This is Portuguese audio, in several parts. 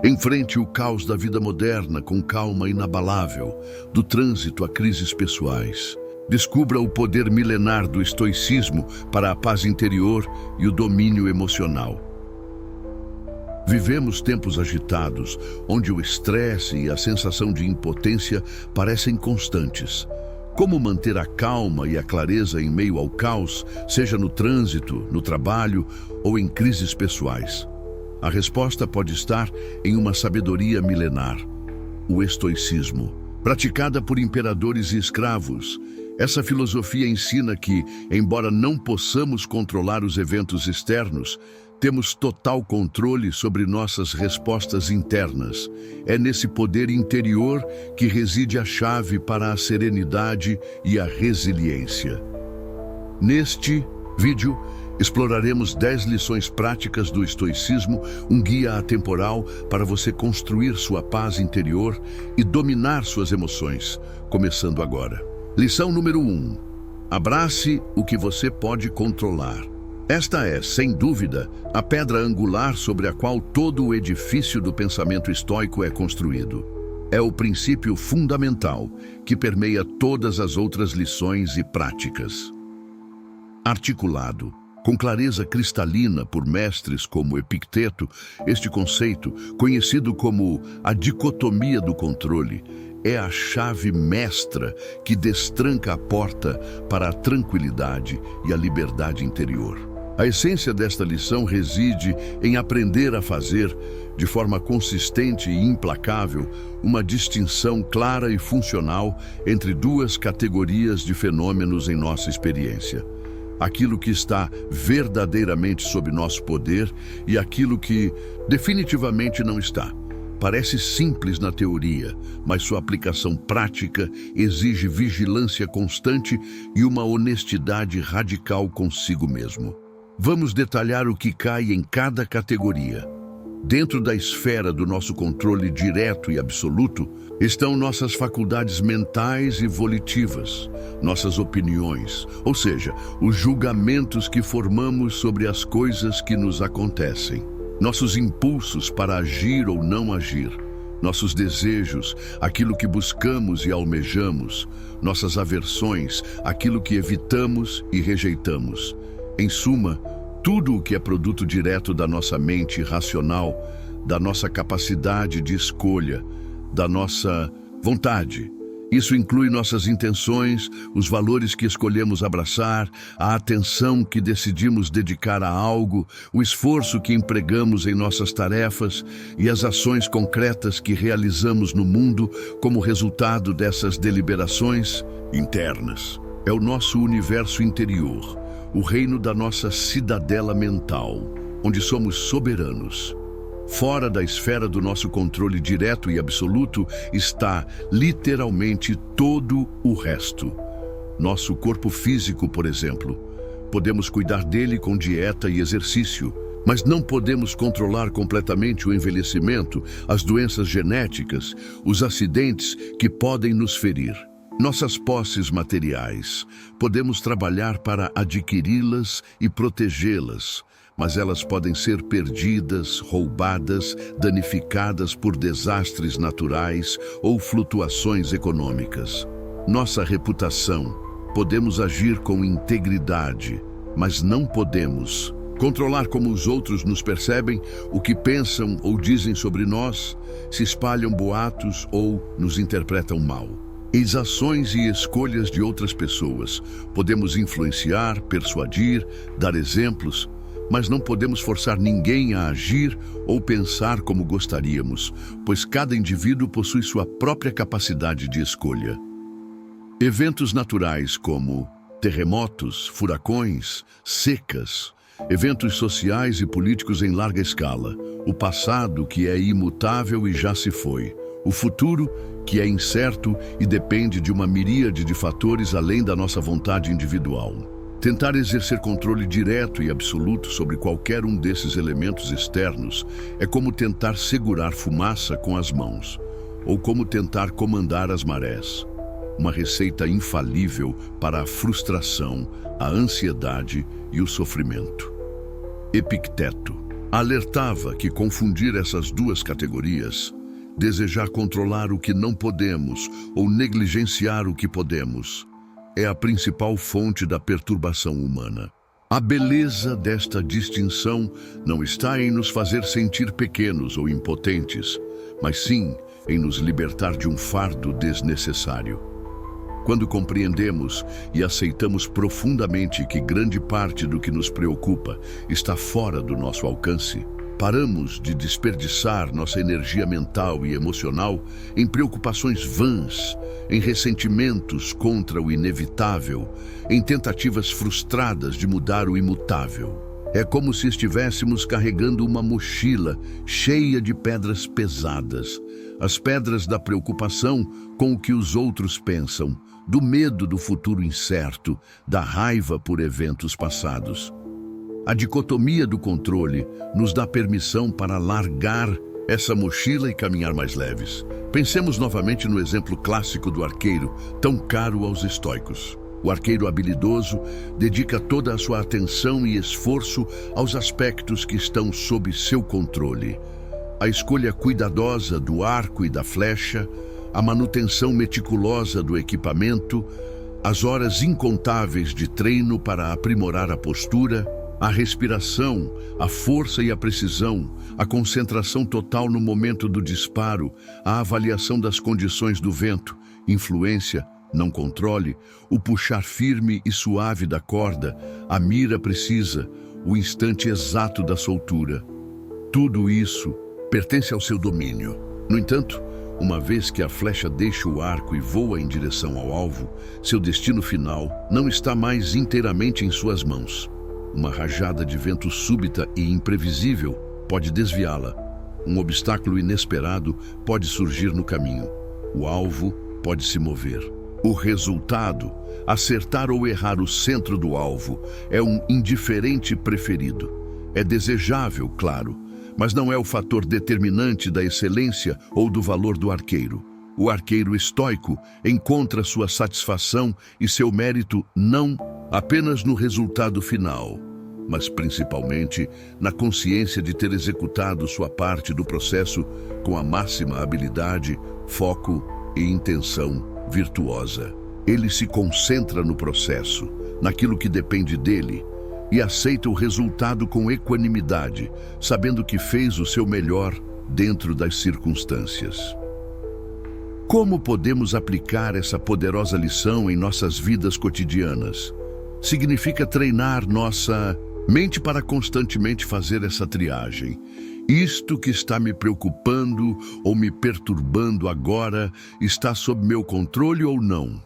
Enfrente o caos da vida moderna com calma inabalável, do trânsito a crises pessoais. Descubra o poder milenar do estoicismo para a paz interior e o domínio emocional. Vivemos tempos agitados, onde o estresse e a sensação de impotência parecem constantes. Como manter a calma e a clareza em meio ao caos, seja no trânsito, no trabalho ou em crises pessoais? A resposta pode estar em uma sabedoria milenar, o estoicismo. Praticada por imperadores e escravos, essa filosofia ensina que, embora não possamos controlar os eventos externos, temos total controle sobre nossas respostas internas. É nesse poder interior que reside a chave para a serenidade e a resiliência. Neste vídeo, exploraremos 10 lições práticas do estoicismo, um guia atemporal para você construir sua paz interior e dominar suas emoções, começando agora. Lição número 1. Abrace o que você pode controlar. Esta é, sem dúvida, a pedra angular sobre a qual todo o edifício do pensamento estoico é construído. É o princípio fundamental que permeia todas as outras lições e práticas. Articulado com clareza cristalina por mestres como Epicteto, este conceito, conhecido como a dicotomia do controle, é a chave mestra que destranca a porta para a tranquilidade e a liberdade interior. A essência desta lição reside em aprender a fazer, de forma consistente e implacável, uma distinção clara e funcional entre duas categorias de fenômenos em nossa experiência: aquilo que está verdadeiramente sob nosso poder e aquilo que definitivamente não está. Parece simples na teoria, mas sua aplicação prática exige vigilância constante e uma honestidade radical consigo mesmo. Vamos detalhar o que cai em cada categoria. Dentro da esfera do nosso controle direto e absoluto estão nossas faculdades mentais e volitivas, nossas opiniões, ou seja, os julgamentos que formamos sobre as coisas que nos acontecem, nossos impulsos para agir ou não agir, nossos desejos, aquilo que buscamos e almejamos, nossas aversões, aquilo que evitamos e rejeitamos. Em suma, tudo o que é produto direto da nossa mente racional, da nossa capacidade de escolha, da nossa vontade. Isso inclui nossas intenções, os valores que escolhemos abraçar, a atenção que decidimos dedicar a algo, o esforço que empregamos em nossas tarefas e as ações concretas que realizamos no mundo como resultado dessas deliberações internas. É o nosso universo interior, o reino da nossa cidadela mental, onde somos soberanos. Fora da esfera do nosso controle direto e absoluto está, literalmente, todo o resto. Nosso corpo físico, por exemplo. Podemos cuidar dele com dieta e exercício, mas não podemos controlar completamente o envelhecimento, as doenças genéticas, os acidentes que podem nos ferir. Nossas posses materiais, podemos trabalhar para adquiri-las e protegê-las, mas elas podem ser perdidas, roubadas, danificadas por desastres naturais ou flutuações econômicas. Nossa reputação, podemos agir com integridade, mas não podemos controlar como os outros nos percebem, o que pensam ou dizem sobre nós, se espalham boatos ou nos interpretam mal. As ações e escolhas de outras pessoas. Podemos influenciar, persuadir, dar exemplos, mas não podemos forçar ninguém a agir ou pensar como gostaríamos, pois cada indivíduo possui sua própria capacidade de escolha. Eventos naturais como terremotos, furacões, secas, eventos sociais e políticos em larga escala, o passado que é imutável e já se foi, o futuro que é incerto e depende de uma miríade de fatores além da nossa vontade individual. Tentar exercer controle direto e absoluto sobre qualquer um desses elementos externos é como tentar segurar fumaça com as mãos, ou como tentar comandar as marés. Uma receita infalível para a frustração, a ansiedade e o sofrimento. Epicteto. Alertava que confundir essas duas categorias, desejar controlar o que não podemos ou negligenciar o que podemos, é a principal fonte da perturbação humana. A beleza desta distinção não está em nos fazer sentir pequenos ou impotentes, mas sim em nos libertar de um fardo desnecessário. Quando compreendemos e aceitamos profundamente que grande parte do que nos preocupa está fora do nosso alcance, paramos de desperdiçar nossa energia mental e emocional em preocupações vãs, em ressentimentos contra o inevitável, em tentativas frustradas de mudar o imutável. É como se estivéssemos carregando uma mochila cheia de pedras pesadas, as pedras da preocupação com o que os outros pensam, do medo do futuro incerto, da raiva por eventos passados. A dicotomia do controle nos dá permissão para largar essa mochila e caminhar mais leves. Pensemos novamente no exemplo clássico do arqueiro, tão caro aos estoicos. O arqueiro habilidoso dedica toda a sua atenção e esforço aos aspectos que estão sob seu controle. A escolha cuidadosa do arco e da flecha, a manutenção meticulosa do equipamento, as horas incontáveis de treino para aprimorar a postura, a respiração, a força e a precisão, a concentração total no momento do disparo, a avaliação das condições do vento, influência, não controle, o puxar firme e suave da corda, a mira precisa, o instante exato da soltura. Tudo isso pertence ao seu domínio. No entanto, uma vez que a flecha deixa o arco e voa em direção ao alvo, seu destino final não está mais inteiramente em suas mãos. Uma rajada de vento súbita e imprevisível pode desviá-la. Um obstáculo inesperado pode surgir no caminho. O alvo pode se mover. O resultado, acertar ou errar o centro do alvo, é um indiferente preferido. É desejável, claro, mas não é o fator determinante da excelência ou do valor do arqueiro. O arqueiro estoico encontra sua satisfação e seu mérito não apenas no resultado final, mas principalmente na consciência de ter executado sua parte do processo com a máxima habilidade, foco e intenção virtuosa. Ele se concentra no processo, naquilo que depende dele, e aceita o resultado com equanimidade, sabendo que fez o seu melhor dentro das circunstâncias. Como podemos aplicar essa poderosa lição em nossas vidas cotidianas? Significa treinar nossa mente para constantemente fazer essa triagem. Isto que está me preocupando ou me perturbando agora está sob meu controle ou não?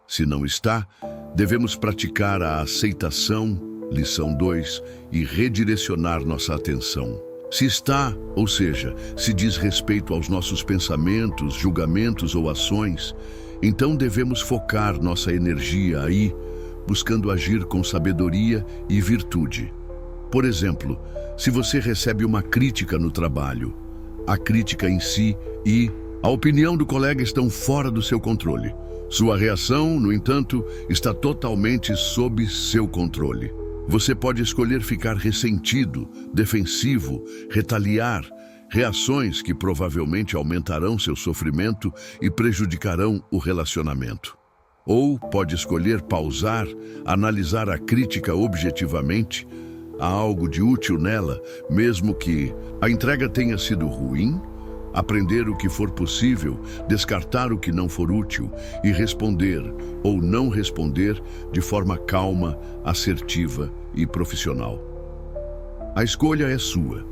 Se não está, devemos praticar a aceitação, lição 2, e redirecionar nossa atenção. Se está, ou seja, se diz respeito aos nossos pensamentos, julgamentos ou ações, então devemos focar nossa energia aí, buscando agir com sabedoria e virtude. Por exemplo, se você recebe uma crítica no trabalho, a crítica em si e a opinião do colega estão fora do seu controle. Sua reação, no entanto, está totalmente sob seu controle. Você pode escolher ficar ressentido, defensivo, retaliar, reações que provavelmente aumentarão seu sofrimento e prejudicarão o relacionamento. Ou pode escolher pausar, analisar a crítica objetivamente, há algo de útil nela, mesmo que a entrega tenha sido ruim, aprender o que for possível, descartar o que não for útil e responder ou não responder de forma calma, assertiva e profissional. A escolha é sua.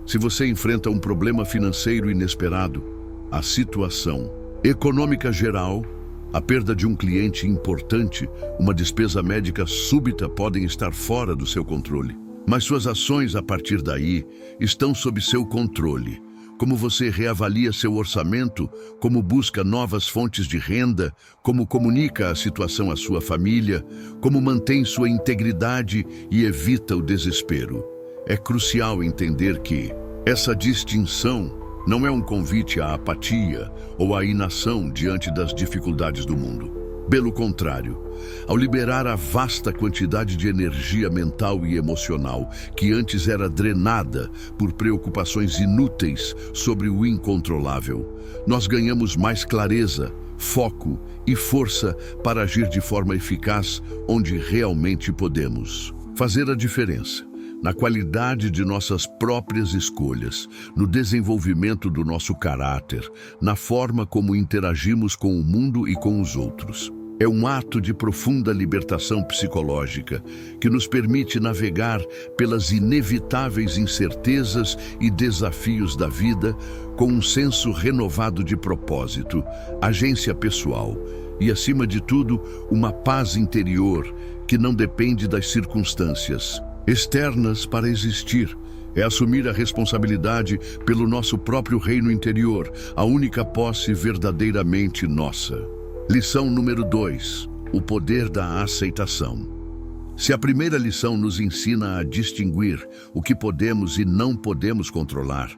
Se você enfrenta um problema financeiro inesperado, a situação econômica geral, a perda de um cliente importante, uma despesa médica súbita podem estar fora do seu controle. Mas suas ações a partir daí estão sob seu controle. Como você reavalia seu orçamento, como busca novas fontes de renda, como comunica a situação à sua família, como mantém sua integridade e evita o desespero. É crucial entender que essa distinção não é um convite à apatia ou à inação diante das dificuldades do mundo. Pelo contrário, ao liberar a vasta quantidade de energia mental e emocional que antes era drenada por preocupações inúteis sobre o incontrolável, nós ganhamos mais clareza, foco e força para agir de forma eficaz onde realmente podemos fazer a diferença, na qualidade de nossas próprias escolhas, no desenvolvimento do nosso caráter, na forma como interagimos com o mundo e com os outros. É um ato de profunda libertação psicológica que nos permite navegar pelas inevitáveis incertezas e desafios da vida com um senso renovado de propósito, agência pessoal e, acima de tudo, uma paz interior que não depende das circunstâncias externas para existir. É assumir a responsabilidade pelo nosso próprio reino interior, a única posse verdadeiramente nossa. Lição número 2. O poder da aceitação. Se a primeira lição nos ensina a distinguir o que podemos e não podemos controlar,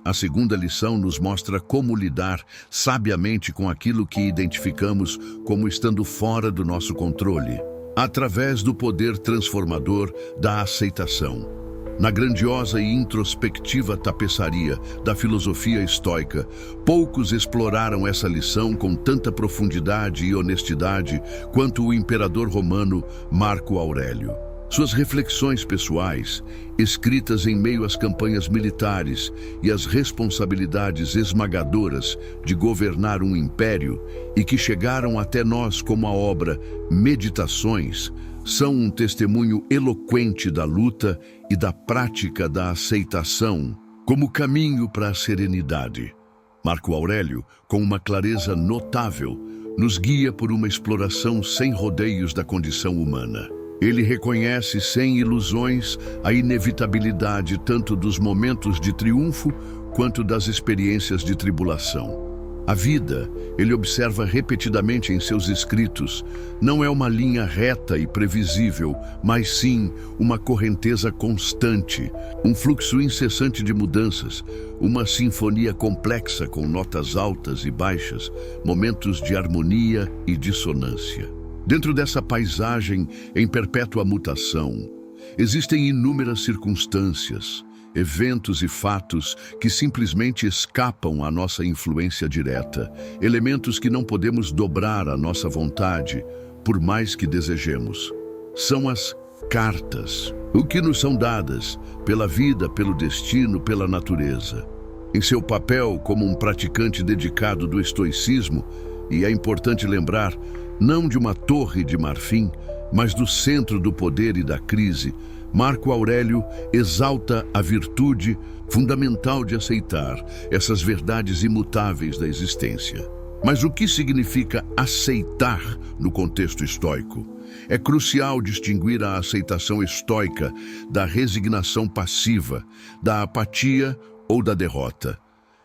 a segunda lição nos mostra como lidar sabiamente com aquilo que identificamos como estando fora do nosso controle, através do poder transformador da aceitação. Na grandiosa e introspectiva tapeçaria da filosofia estoica, poucos exploraram essa lição com tanta profundidade e honestidade quanto o imperador romano Marco Aurélio. Suas reflexões pessoais, escritas em meio às campanhas militares e às responsabilidades esmagadoras de governar um império e que chegaram até nós como a obra Meditações, são um testemunho eloquente da luta e da prática da aceitação como caminho para a serenidade. Marco Aurélio, com uma clareza notável, nos guia por uma exploração sem rodeios da condição humana. Ele reconhece sem ilusões a inevitabilidade tanto dos momentos de triunfo quanto das experiências de tribulação. A vida, ele observa repetidamente em seus escritos, não é uma linha reta e previsível, mas sim uma correnteza constante, um fluxo incessante de mudanças, uma sinfonia complexa com notas altas e baixas, momentos de harmonia e dissonância. Dentro dessa paisagem em perpétua mutação, existem inúmeras circunstâncias, eventos e fatos que simplesmente escapam à nossa influência direta, elementos que não podemos dobrar à nossa vontade, por mais que desejemos. São as cartas, o que nos são dadas pela vida, pelo destino, pela natureza. Em seu papel como um praticante dedicado do estoicismo, e é importante lembrar, não de uma torre de marfim, mas do centro do poder e da crise, Marco Aurélio exalta a virtude fundamental de aceitar essas verdades imutáveis da existência. Mas o que significa aceitar no contexto estoico? É crucial distinguir a aceitação estoica da resignação passiva, da apatia ou da derrota.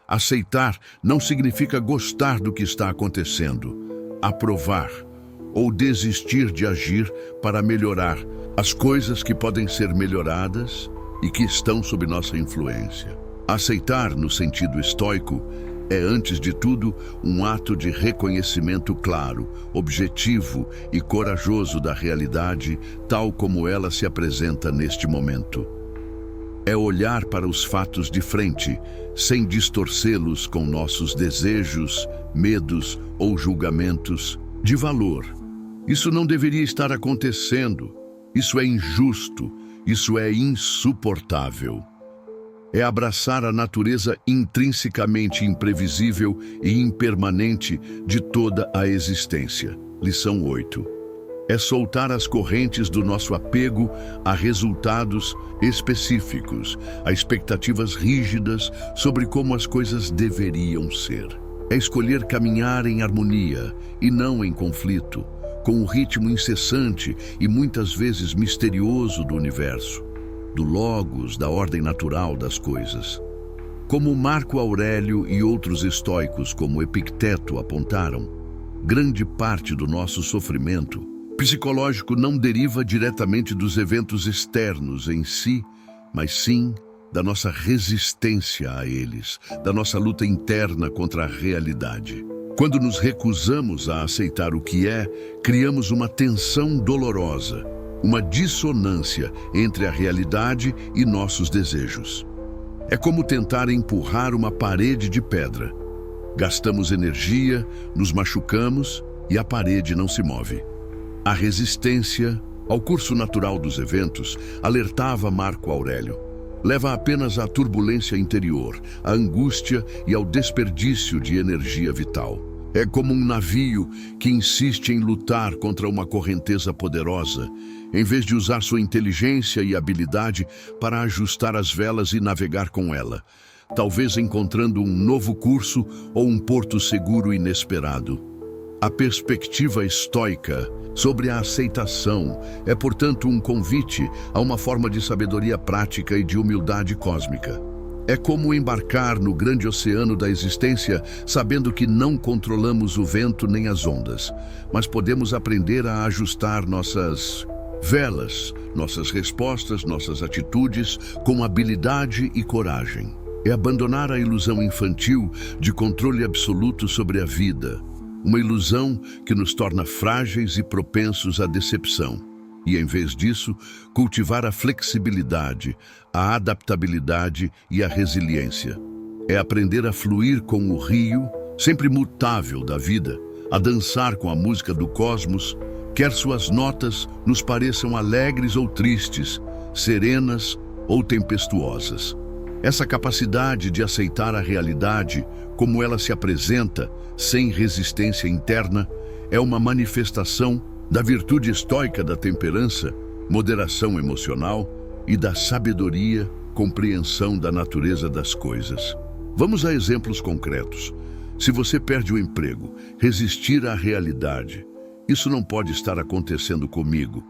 Aceitar não significa gostar do que está acontecendo, aprovar ou desistir de agir para melhorar as coisas que podem ser melhoradas e que estão sob nossa influência. Aceitar, no sentido estoico, é, antes de tudo, um ato de reconhecimento claro, objetivo e corajoso da realidade, tal como ela se apresenta neste momento. É olhar para os fatos de frente, sem distorcê-los com nossos desejos, medos ou julgamentos de valor. Isso não deveria estar acontecendo. Isso é injusto, isso é insuportável. É abraçar a natureza intrinsecamente imprevisível e impermanente de toda a existência. Lição 8. É soltar as correntes do nosso apego a resultados específicos, a expectativas rígidas sobre como as coisas deveriam ser. É escolher caminhar em harmonia e não em conflito, com o ritmo incessante e muitas vezes misterioso do universo, do logos, da ordem natural das coisas. Como Marco Aurélio e outros estoicos como Epicteto apontaram, grande parte do nosso sofrimento psicológico não deriva diretamente dos eventos externos em si, mas sim da nossa resistência a eles, da nossa luta interna contra a realidade. Quando nos recusamos a aceitar o que é, criamos uma tensão dolorosa, uma dissonância entre a realidade e nossos desejos. É como tentar empurrar uma parede de pedra. Gastamos energia, nos machucamos e a parede não se move. A resistência ao curso natural dos eventos, alertava Marco Aurélio, leva apenas à turbulência interior, à angústia e ao desperdício de energia vital. É como um navio que insiste em lutar contra uma correnteza poderosa, em vez de usar sua inteligência e habilidade para ajustar as velas e navegar com ela, talvez encontrando um novo curso ou um porto seguro inesperado. A perspectiva estoica sobre a aceitação é, portanto, um convite a uma forma de sabedoria prática e de humildade cósmica. É como embarcar no grande oceano da existência, sabendo que não controlamos o vento nem as ondas, mas podemos aprender a ajustar nossas velas, nossas respostas, nossas atitudes com habilidade e coragem. É abandonar a ilusão infantil de controle absoluto sobre a vida, uma ilusão que nos torna frágeis e propensos à decepção. E, em vez disso, cultivar a flexibilidade, a adaptabilidade e a resiliência. É aprender a fluir com o rio, sempre mutável da vida, a dançar com a música do cosmos, quer suas notas nos pareçam alegres ou tristes, serenas ou tempestuosas. Essa capacidade de aceitar a realidade como ela se apresenta, sem resistência interna, é uma manifestação da virtude estoica da temperança, moderação emocional e da sabedoria, compreensão da natureza das coisas. Vamos a exemplos concretos. Se você perde o emprego, resistir à realidade. Isso não pode estar acontecendo comigo.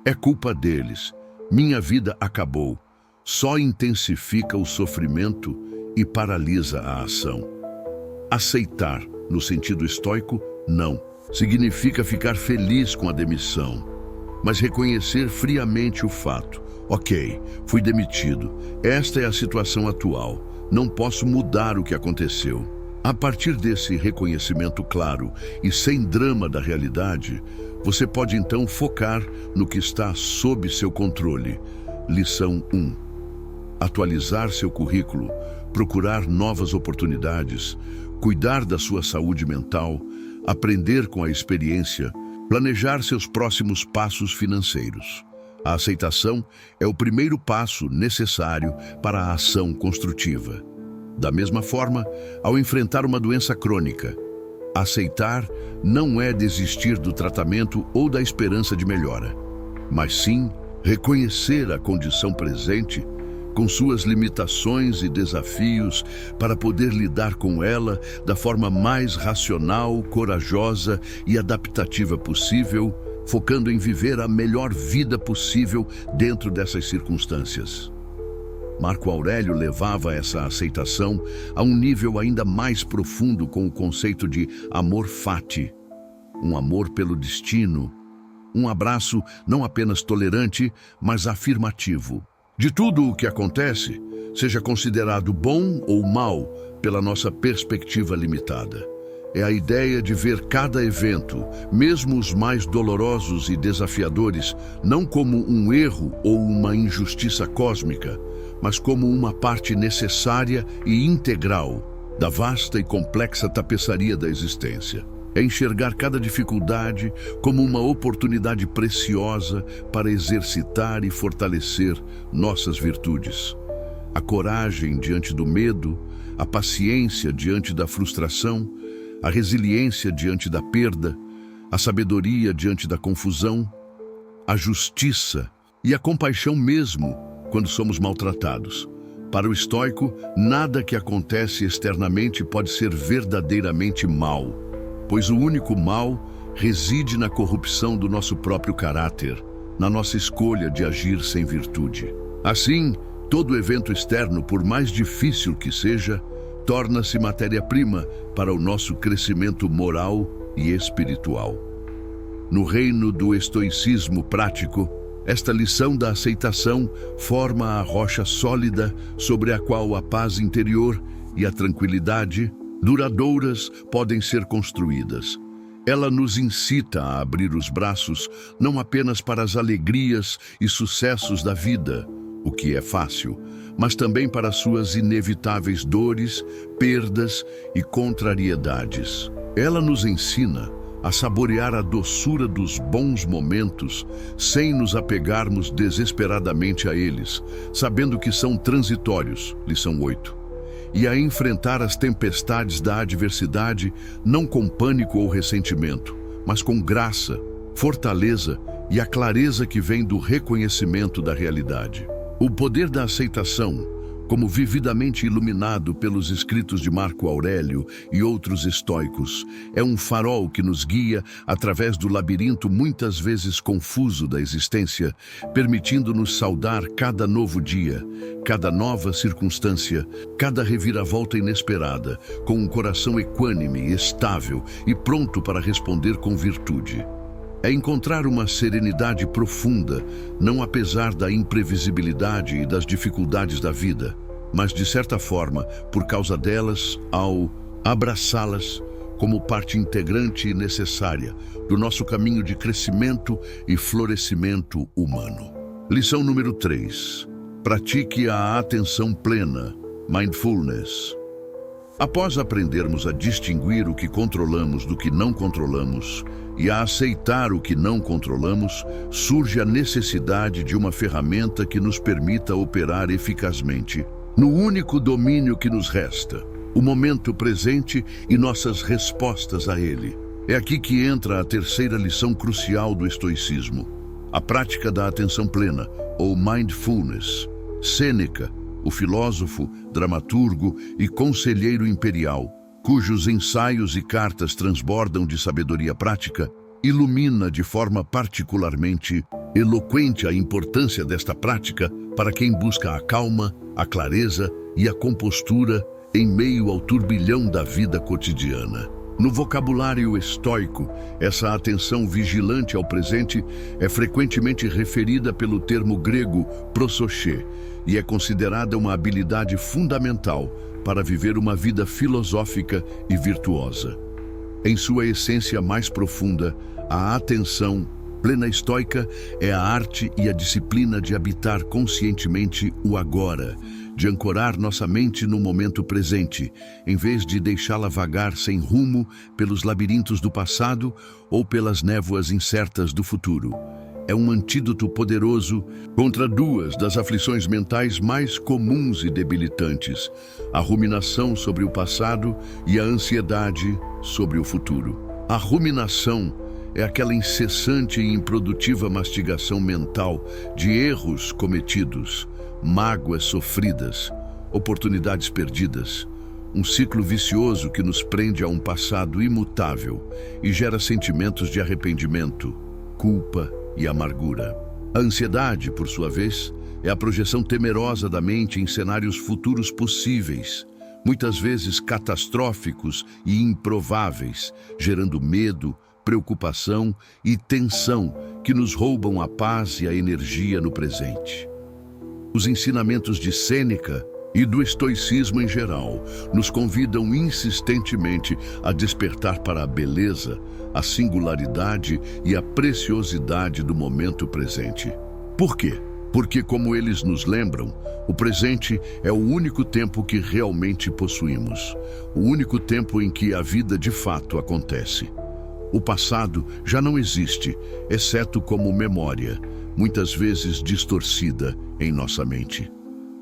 É culpa deles. Minha vida acabou. Só intensifica o sofrimento e paralisa a ação. Aceitar, no sentido estoico, não. Significa ficar feliz com a demissão, mas reconhecer friamente o fato. Ok, fui demitido. Esta é a situação atual. Não posso mudar o que aconteceu. A partir desse reconhecimento claro e sem drama da realidade, você pode então focar no que está sob seu controle. Lição 1. Atualizar seu currículo, procurar novas oportunidades, cuidar da sua saúde mental, aprender com a experiência, planejar seus próximos passos financeiros. A aceitação é o primeiro passo necessário para a ação construtiva. Da mesma forma, ao enfrentar uma doença crônica, aceitar não é desistir do tratamento ou da esperança de melhora, mas sim reconhecer a condição presente com suas limitações e desafios para poder lidar com ela da forma mais racional, corajosa e adaptativa possível, focando em viver a melhor vida possível dentro dessas circunstâncias. Marco Aurélio levava essa aceitação a um nível ainda mais profundo com o conceito de amor fati, um amor pelo destino, um abraço não apenas tolerante, mas afirmativo. De tudo o que acontece, seja considerado bom ou mal pela nossa perspectiva limitada. É a ideia de ver cada evento, mesmo os mais dolorosos e desafiadores, não como um erro ou uma injustiça cósmica, mas como uma parte necessária e integral da vasta e complexa tapeçaria da existência. É enxergar cada dificuldade como uma oportunidade preciosa para exercitar e fortalecer nossas virtudes. A coragem diante do medo, a paciência diante da frustração, a resiliência diante da perda, a sabedoria diante da confusão, a justiça e a compaixão mesmo quando somos maltratados. Para o estoico, nada que acontece externamente pode ser verdadeiramente mal, pois o único mal reside na corrupção do nosso próprio caráter, na nossa escolha de agir sem virtude. Assim, todo evento externo, por mais difícil que seja, torna-se matéria-prima para o nosso crescimento moral e espiritual. No reino do estoicismo prático, esta lição da aceitação forma a rocha sólida sobre a qual a paz interior e a tranquilidade duradouras podem ser construídas. Ela nos incita a abrir os braços não apenas para as alegrias e sucessos da vida, o que é fácil, mas também para suas inevitáveis dores, perdas e contrariedades. Ela nos ensina a saborear a doçura dos bons momentos sem nos apegarmos desesperadamente a eles, sabendo que são transitórios, lição 8. E a enfrentar as tempestades da adversidade não com pânico ou ressentimento, mas com graça, fortaleza e a clareza que vem do reconhecimento da realidade. O poder da aceitação, como vividamente iluminado pelos escritos de Marco Aurélio e outros estoicos, é um farol que nos guia através do labirinto muitas vezes confuso da existência, permitindo-nos saudar cada novo dia, cada nova circunstância, cada reviravolta inesperada, com um coração equânime, estável e pronto para responder com virtude. É encontrar uma serenidade profunda, não apesar da imprevisibilidade e das dificuldades da vida, mas de certa forma, por causa delas, ao abraçá-las como parte integrante e necessária do nosso caminho de crescimento e florescimento humano. Lição número 3. Pratique a atenção plena, mindfulness. Após aprendermos a distinguir o que controlamos do que não controlamos e a aceitar o que não controlamos, surge a necessidade de uma ferramenta que nos permita operar eficazmente no único domínio que nos resta, o momento presente e nossas respostas a ele. É aqui que entra a terceira lição crucial do estoicismo, a prática da atenção plena, ou mindfulness. Sêneca, o filósofo, dramaturgo e conselheiro imperial, cujos ensaios e cartas transbordam de sabedoria prática, ilumina de forma particularmente eloquente a importância desta prática para quem busca a calma, a clareza e a compostura em meio ao turbilhão da vida cotidiana. No vocabulário estoico, essa atenção vigilante ao presente é frequentemente referida pelo termo grego prosoché e é considerada uma habilidade fundamental para viver uma vida filosófica e virtuosa. Em sua essência mais profunda, a atenção plena estoica é a arte e a disciplina de habitar conscientemente o agora, de ancorar nossa mente no momento presente, em vez de deixá-la vagar sem rumo pelos labirintos do passado ou pelas névoas incertas do futuro. É um antídoto poderoso contra duas das aflições mentais mais comuns e debilitantes, a ruminação sobre o passado e a ansiedade sobre o futuro. A ruminação é aquela incessante e improdutiva mastigação mental de erros cometidos, mágoas sofridas, oportunidades perdidas, um ciclo vicioso que nos prende a um passado imutável e gera sentimentos de arrependimento, culpa e amargura. A ansiedade, por sua vez, é a projeção temerosa da mente em cenários futuros possíveis, muitas vezes catastróficos e improváveis, gerando medo, preocupação e tensão que nos roubam a paz e a energia no presente. Os ensinamentos de Sêneca e do estoicismo em geral nos convidam insistentemente a despertar para a beleza, a singularidade e a preciosidade do momento presente. Por quê? Porque, como eles nos lembram, o presente é o único tempo que realmente possuímos, o único tempo em que a vida de fato acontece. O passado já não existe, exceto como memória, muitas vezes distorcida em nossa mente.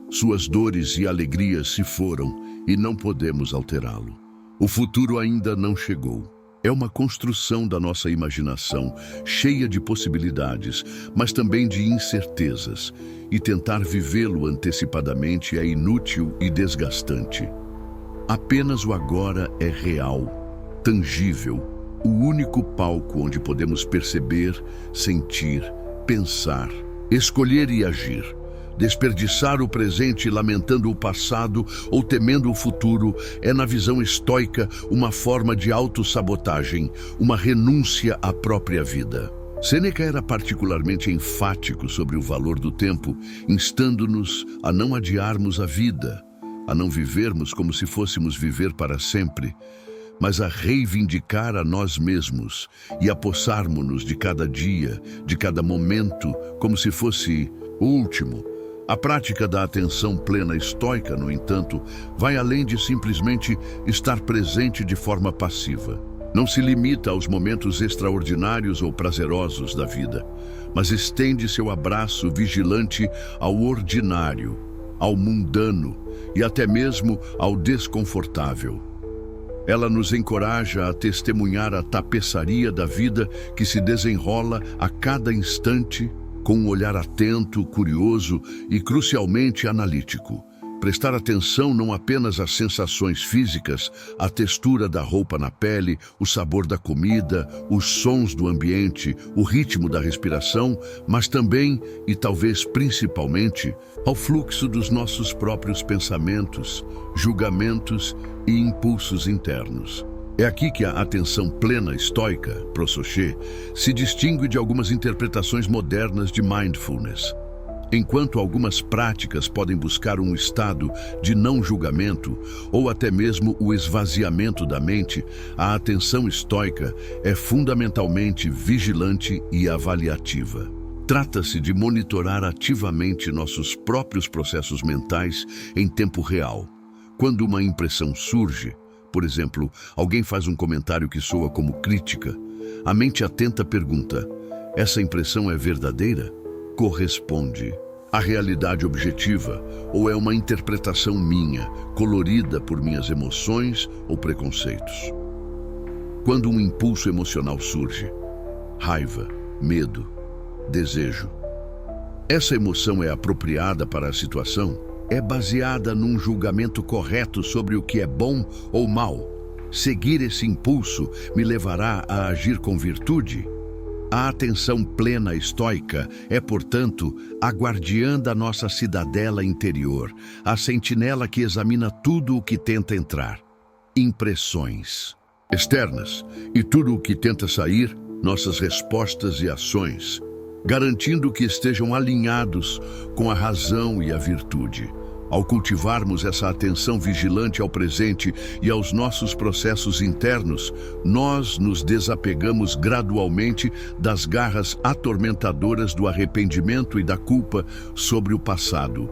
Suas dores e alegrias se foram e não podemos alterá-lo. O futuro ainda não chegou. É uma construção da nossa imaginação, cheia de possibilidades, mas também de incertezas, e tentar vivê-lo antecipadamente é inútil e desgastante. Apenas o agora é real, tangível, o único palco onde podemos perceber, sentir, pensar, escolher e agir. Desperdiçar o presente lamentando o passado ou temendo o futuro é, na visão estoica, uma forma de autossabotagem, uma renúncia à própria vida. Sêneca era particularmente enfático sobre o valor do tempo, instando-nos a não adiarmos a vida, a não vivermos como se fôssemos viver para sempre, mas a reivindicar a nós mesmos e apossarmos-nos de cada dia, de cada momento, como se fosse o último. A prática da atenção plena estoica, no entanto, vai além de simplesmente estar presente de forma passiva. Não se limita aos momentos extraordinários ou prazerosos da vida, mas estende seu abraço vigilante ao ordinário, ao mundano e até mesmo ao desconfortável. Ela nos encoraja a testemunhar a tapeçaria da vida que se desenrola a cada instante com um olhar atento, curioso e crucialmente analítico. Prestar atenção não apenas às sensações físicas, à textura da roupa na pele, o sabor da comida, os sons do ambiente, o ritmo da respiração, mas também, e talvez principalmente, ao fluxo dos nossos próprios pensamentos, julgamentos e impulsos internos. É aqui que a atenção plena estoica, Prosoché, se distingue de algumas interpretações modernas de mindfulness. Enquanto algumas práticas podem buscar um estado de não julgamento ou até mesmo o esvaziamento da mente, a atenção estoica é fundamentalmente vigilante e avaliativa. Trata-se de monitorar ativamente nossos próprios processos mentais em tempo real. Quando uma impressão surge, por exemplo, alguém faz um comentário que soa como crítica, a mente atenta pergunta: essa impressão é verdadeira? Corresponde à realidade objetiva ou é uma interpretação minha, colorida por minhas emoções ou preconceitos? Quando um impulso emocional surge, raiva, medo, desejo, essa emoção é apropriada para a situação? É baseada num julgamento correto sobre o que é bom ou mal? Seguir esse impulso me levará a agir com virtude? A atenção plena estoica é, portanto, a guardiã da nossa cidadela interior, a sentinela que examina tudo o que tenta entrar. Impressões externas e tudo o que tenta sair, nossas respostas e ações, garantindo que estejam alinhados com a razão e a virtude. Ao cultivarmos essa atenção vigilante ao presente e aos nossos processos internos, nós nos desapegamos gradualmente das garras atormentadoras do arrependimento e da culpa sobre o passado,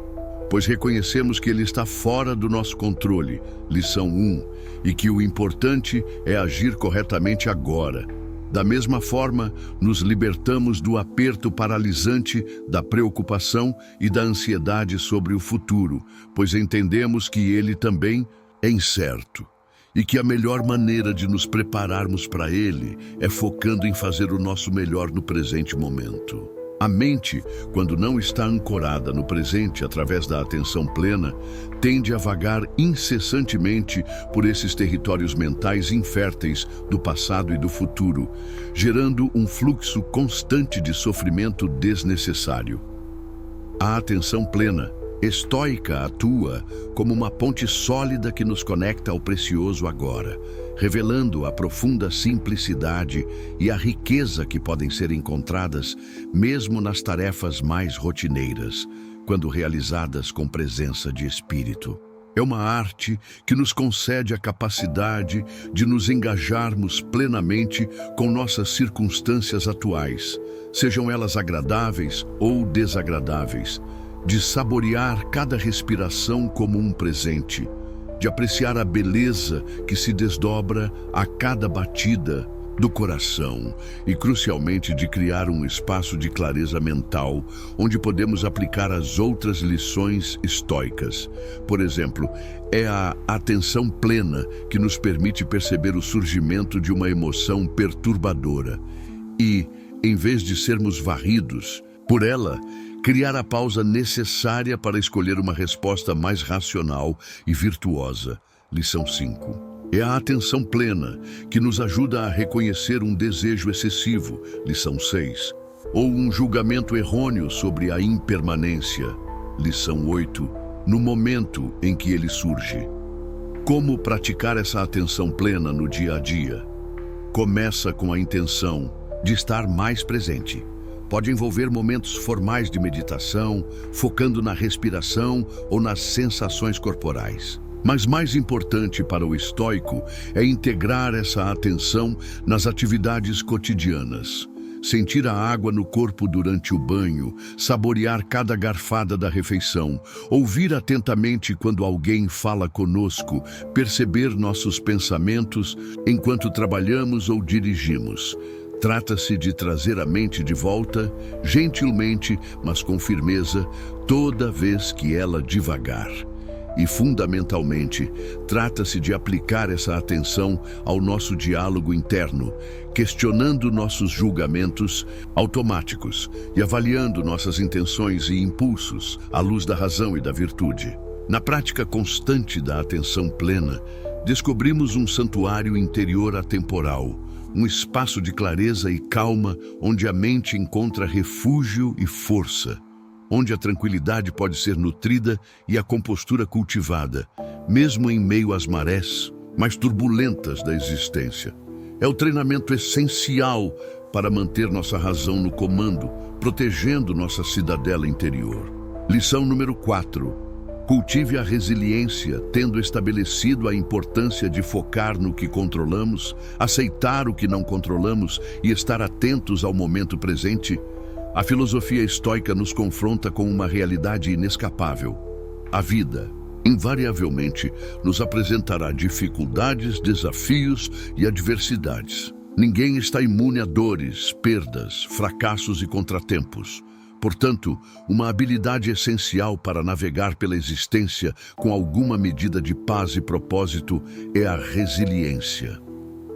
pois reconhecemos que ele está fora do nosso controle, lição 1, e que o importante é agir corretamente agora. Da mesma forma, nos libertamos do aperto paralisante, da preocupação e da ansiedade sobre o futuro, pois entendemos que ele também é incerto e que a melhor maneira de nos prepararmos para ele é focando em fazer o nosso melhor no presente momento. A mente, quando não está ancorada no presente através da atenção plena, tende a vagar incessantemente por esses territórios mentais inférteis do passado e do futuro, gerando um fluxo constante de sofrimento desnecessário. A atenção plena, estoica, atua como uma ponte sólida que nos conecta ao precioso agora, revelando a profunda simplicidade e a riqueza que podem ser encontradas mesmo nas tarefas mais rotineiras, quando realizadas com presença de espírito. É uma arte que nos concede a capacidade de nos engajarmos plenamente com nossas circunstâncias atuais, sejam elas agradáveis ou desagradáveis, de saborear cada respiração como um presente, de apreciar a beleza que se desdobra a cada batida do coração e, crucialmente, de criar um espaço de clareza mental onde podemos aplicar as outras lições estoicas. Por exemplo, é a atenção plena que nos permite perceber o surgimento de uma emoção perturbadora e, em vez de sermos varridos por ela, criar a pausa necessária para escolher uma resposta mais racional e virtuosa. Lição 5. É a atenção plena que nos ajuda a reconhecer um desejo excessivo. Lição 6. Ou um julgamento errôneo sobre a impermanência. Lição 8. No momento em que ele surge. Como praticar essa atenção plena no dia a dia? Começa com a intenção de estar mais presente. Pode envolver momentos formais de meditação, focando na respiração ou nas sensações corporais. Mas mais importante para o estoico é integrar essa atenção nas atividades cotidianas. Sentir a água no corpo durante o banho, saborear cada garfada da refeição, ouvir atentamente quando alguém fala conosco, perceber nossos pensamentos enquanto trabalhamos ou dirigimos. Trata-se de trazer a mente de volta, gentilmente, mas com firmeza, toda vez que ela divagar. E, fundamentalmente, trata-se de aplicar essa atenção ao nosso diálogo interno, questionando nossos julgamentos automáticos e avaliando nossas intenções e impulsos à luz da razão e da virtude. Na prática constante da atenção plena, descobrimos um santuário interior atemporal, um espaço de clareza e calma onde a mente encontra refúgio e força, onde a tranquilidade pode ser nutrida e a compostura cultivada, mesmo em meio às marés mais turbulentas da existência. É o treinamento essencial para manter nossa razão no comando, protegendo nossa cidadela interior. Lição número 4. Cultive a resiliência, tendo estabelecido a importância de focar no que controlamos, aceitar o que não controlamos e estar atentos ao momento presente. A filosofia estoica nos confronta com uma realidade inescapável. A vida, invariavelmente, nos apresentará dificuldades, desafios e adversidades. Ninguém está imune a dores, perdas, fracassos e contratempos. Portanto, uma habilidade essencial para navegar pela existência com alguma medida de paz e propósito é a resiliência.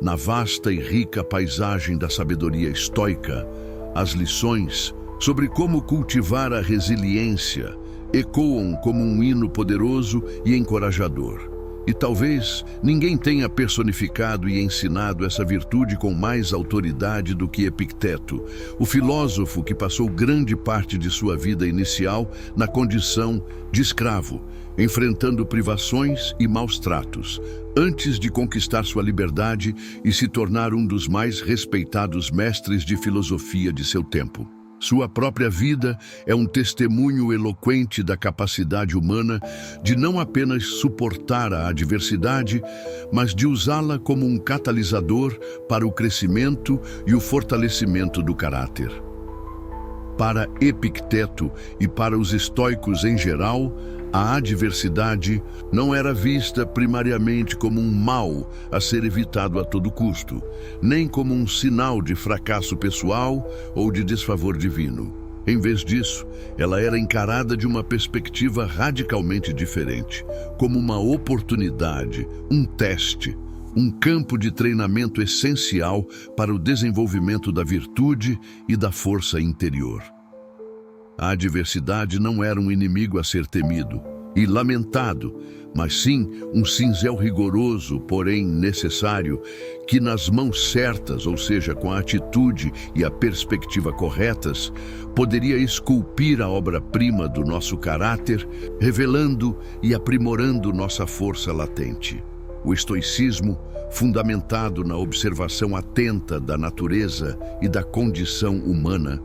Na vasta e rica paisagem da sabedoria estoica, as lições sobre como cultivar a resiliência ecoam como um hino poderoso e encorajador. E talvez ninguém tenha personificado e ensinado essa virtude com mais autoridade do que Epicteto, o filósofo que passou grande parte de sua vida inicial na condição de escravo, enfrentando privações e maus tratos, antes de conquistar sua liberdade e se tornar um dos mais respeitados mestres de filosofia de seu tempo. Sua própria vida é um testemunho eloquente da capacidade humana de não apenas suportar a adversidade, mas de usá-la como um catalisador para o crescimento e o fortalecimento do caráter. Para Epicteto e para os estoicos em geral, a adversidade não era vista primariamente como um mal a ser evitado a todo custo, nem como um sinal de fracasso pessoal ou de desfavor divino. Em vez disso, ela era encarada de uma perspectiva radicalmente diferente, como uma oportunidade, um teste, um campo de treinamento essencial para o desenvolvimento da virtude e da força interior. A adversidade não era um inimigo a ser temido e lamentado, mas sim um cinzel rigoroso, porém necessário, que nas mãos certas, ou seja, com a atitude e a perspectiva corretas, poderia esculpir a obra-prima do nosso caráter, revelando e aprimorando nossa força latente. O estoicismo, fundamentado na observação atenta da natureza e da condição humana,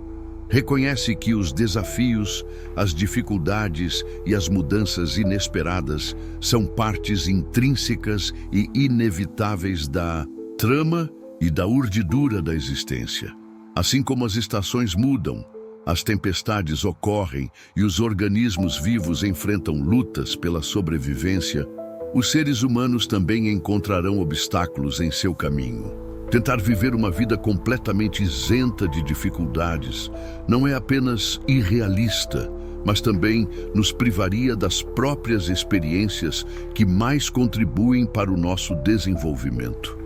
reconhece que os desafios, as dificuldades e as mudanças inesperadas são partes intrínsecas e inevitáveis da trama e da urdidura da existência. Assim como as estações mudam, as tempestades ocorrem e os organismos vivos enfrentam lutas pela sobrevivência, os seres humanos também encontrarão obstáculos em seu caminho. Tentar viver uma vida completamente isenta de dificuldades não é apenas irrealista, mas também nos privaria das próprias experiências que mais contribuem para o nosso desenvolvimento.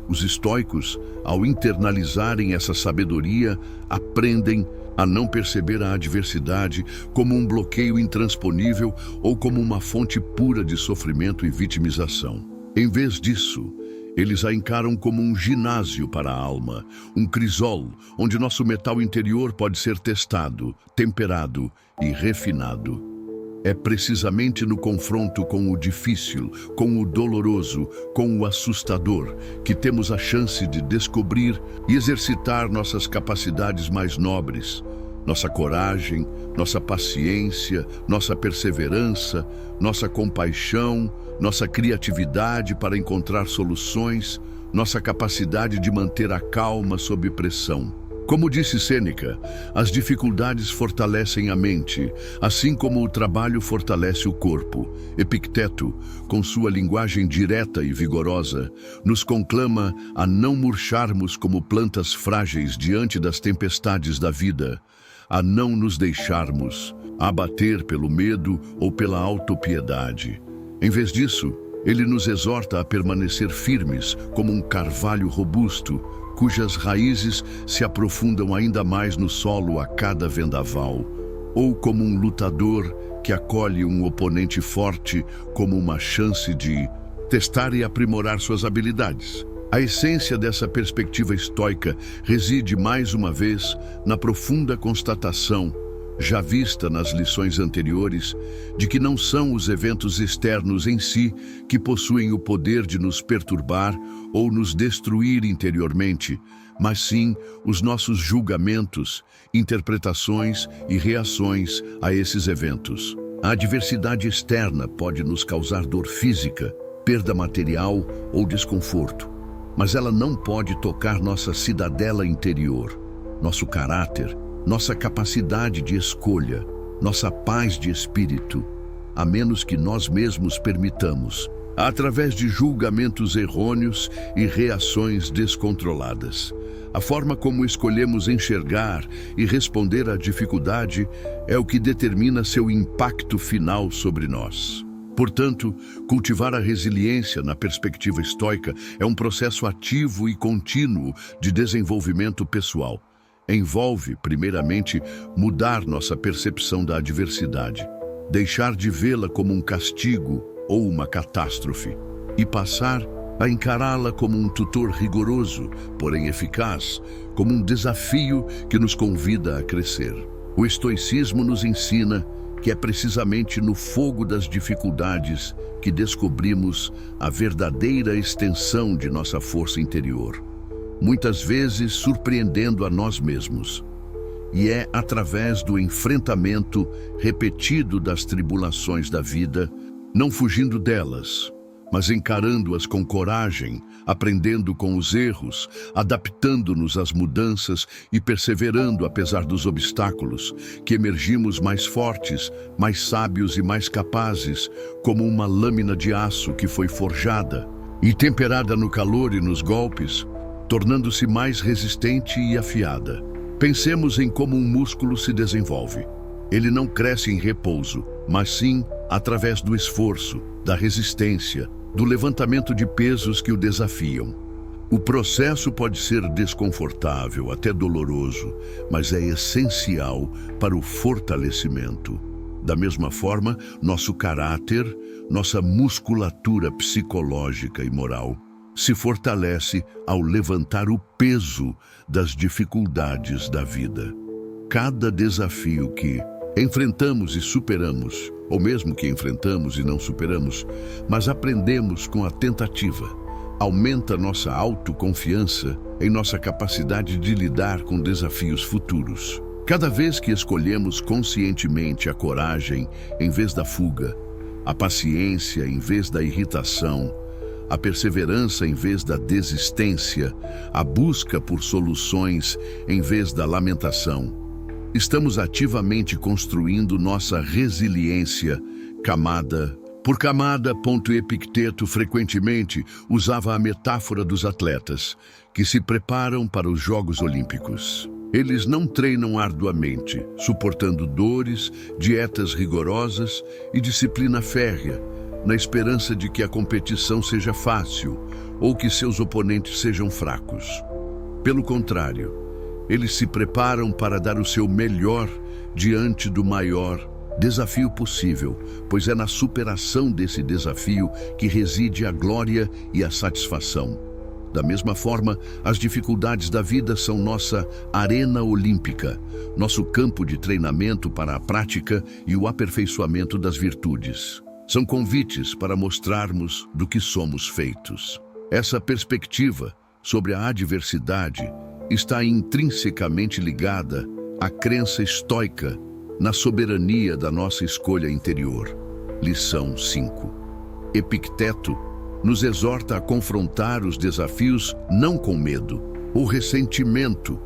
Os estoicos, ao internalizarem essa sabedoria, aprendem a não perceber a adversidade como um bloqueio intransponível ou como uma fonte pura de sofrimento e vitimização. Em vez disso, eles a encaram como um ginásio para a alma, um crisol, onde nosso metal interior pode ser testado, temperado e refinado. É precisamente no confronto com o difícil, com o doloroso, com o assustador, que temos a chance de descobrir e exercitar nossas capacidades mais nobres, nossa coragem, nossa paciência, nossa perseverança, nossa compaixão, nossa criatividade para encontrar soluções, nossa capacidade de manter a calma sob pressão. Como disse Sêneca, as dificuldades fortalecem a mente, assim como o trabalho fortalece o corpo. Epicteto, com sua linguagem direta e vigorosa, nos conclama a não murcharmos como plantas frágeis diante das tempestades da vida, a não nos deixarmos abater pelo medo ou pela autopiedade. Em vez disso, ele nos exorta a permanecer firmes como um carvalho robusto, cujas raízes se aprofundam ainda mais no solo a cada vendaval, ou como um lutador que acolhe um oponente forte como uma chance de testar e aprimorar suas habilidades. A essência dessa perspectiva estoica reside mais uma vez na profunda constatação, já vista nas lições anteriores, de que não são os eventos externos em si que possuem o poder de nos perturbar ou nos destruir interiormente, mas sim os nossos julgamentos, interpretações e reações a esses eventos. A adversidade externa pode nos causar dor física, perda material ou desconforto, mas ela não pode tocar nossa cidadela interior, nosso caráter, nossa capacidade de escolha, nossa paz de espírito, a menos que nós mesmos permitamos, através de julgamentos errôneos e reações descontroladas. A forma como escolhemos enxergar e responder à dificuldade é o que determina seu impacto final sobre nós. Portanto, cultivar a resiliência na perspectiva estoica é um processo ativo e contínuo de desenvolvimento pessoal. Envolve, primeiramente, mudar nossa percepção da adversidade, deixar de vê-la como um castigo ou uma catástrofe e passar a encará-la como um tutor rigoroso, porém eficaz, como um desafio que nos convida a crescer. O estoicismo nos ensina que é precisamente no fogo das dificuldades que descobrimos a verdadeira extensão de nossa força interior, muitas vezes surpreendendo a nós mesmos. E é através do enfrentamento repetido das tribulações da vida, não fugindo delas, mas encarando-as com coragem, aprendendo com os erros, adaptando-nos às mudanças e perseverando apesar dos obstáculos, que emergimos mais fortes, mais sábios e mais capazes, como uma lâmina de aço que foi forjada e temperada no calor e nos golpes, tornando-se mais resistente e afiada. Pensemos em como um músculo se desenvolve. Ele não cresce em repouso, mas sim através do esforço, da resistência, do levantamento de pesos que o desafiam. O processo pode ser desconfortável, até doloroso, mas é essencial para o fortalecimento. Da mesma forma, nosso caráter, nossa musculatura psicológica e moral se fortalece ao levantar o peso das dificuldades da vida. Cada desafio que enfrentamos e superamos, ou mesmo que enfrentamos e não superamos, mas aprendemos com a tentativa, aumenta nossa autoconfiança em nossa capacidade de lidar com desafios futuros. Cada vez que escolhemos conscientemente a coragem em vez da fuga, a paciência em vez da irritação, a perseverança em vez da desistência, a busca por soluções em vez da lamentação, estamos ativamente construindo nossa resiliência camada por camada. Epicteto frequentemente usava a metáfora dos atletas que se preparam para os Jogos Olímpicos. Eles não treinam arduamente, suportando dores, dietas rigorosas e disciplina férrea, na esperança de que a competição seja fácil ou que seus oponentes sejam fracos. Pelo contrário, eles se preparam para dar o seu melhor diante do maior desafio possível, pois é na superação desse desafio que reside a glória e a satisfação. Da mesma forma, as dificuldades da vida são nossa arena olímpica, nosso campo de treinamento para a prática e o aperfeiçoamento das virtudes. São convites para mostrarmos do que somos feitos. Essa perspectiva sobre a adversidade está intrinsecamente ligada à crença estoica na soberania da nossa escolha interior. Lição 5. Epicteto nos exorta a confrontar os desafios não com medo ou ressentimento,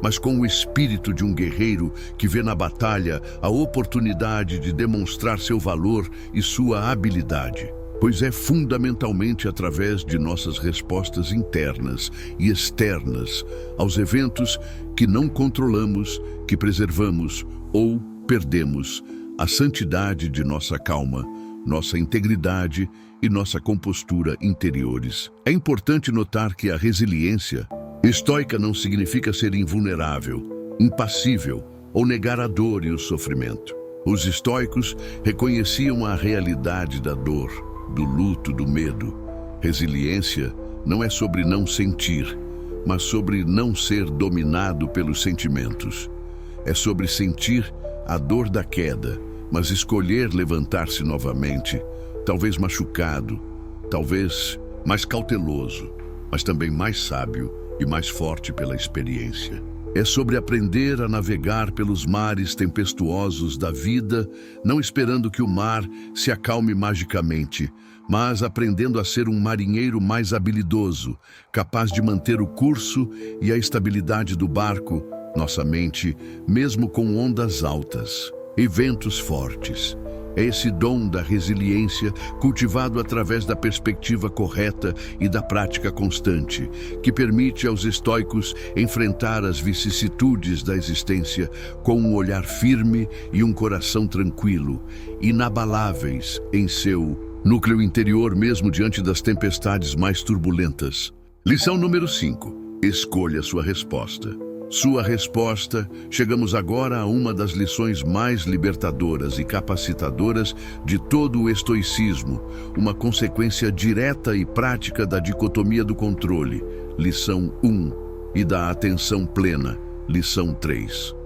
mas com o espírito de um guerreiro que vê na batalha a oportunidade de demonstrar seu valor e sua habilidade. Pois é fundamentalmente através de nossas respostas internas e externas aos eventos que não controlamos, que preservamos ou perdemos a santidade de nossa calma, nossa integridade e nossa compostura interiores. É importante notar que a resiliência estoica não significa ser invulnerável, impassível ou negar a dor e o sofrimento. Os estoicos reconheciam a realidade da dor, do luto, do medo. Resiliência não é sobre não sentir, mas sobre não ser dominado pelos sentimentos. É sobre sentir a dor da queda, mas escolher levantar-se novamente, talvez machucado, talvez mais cauteloso, mas também mais sábio e mais forte pela experiência. É sobre aprender a navegar pelos mares tempestuosos da vida, não esperando que o mar se acalme magicamente, mas aprendendo a ser um marinheiro mais habilidoso, capaz de manter o curso e a estabilidade do barco, nossa mente, mesmo com ondas altas e ventos fortes. É esse dom da resiliência, cultivado através da perspectiva correta e da prática constante, que permite aos estoicos enfrentar as vicissitudes da existência com um olhar firme e um coração tranquilo, inabaláveis em seu núcleo interior mesmo diante das tempestades mais turbulentas. Lição número 5. Escolha sua resposta. Sua resposta, chegamos agora a uma das lições mais libertadoras e capacitadoras de todo o estoicismo, uma consequência direta e prática da dicotomia do controle, lição 1, e da atenção plena, lição 3.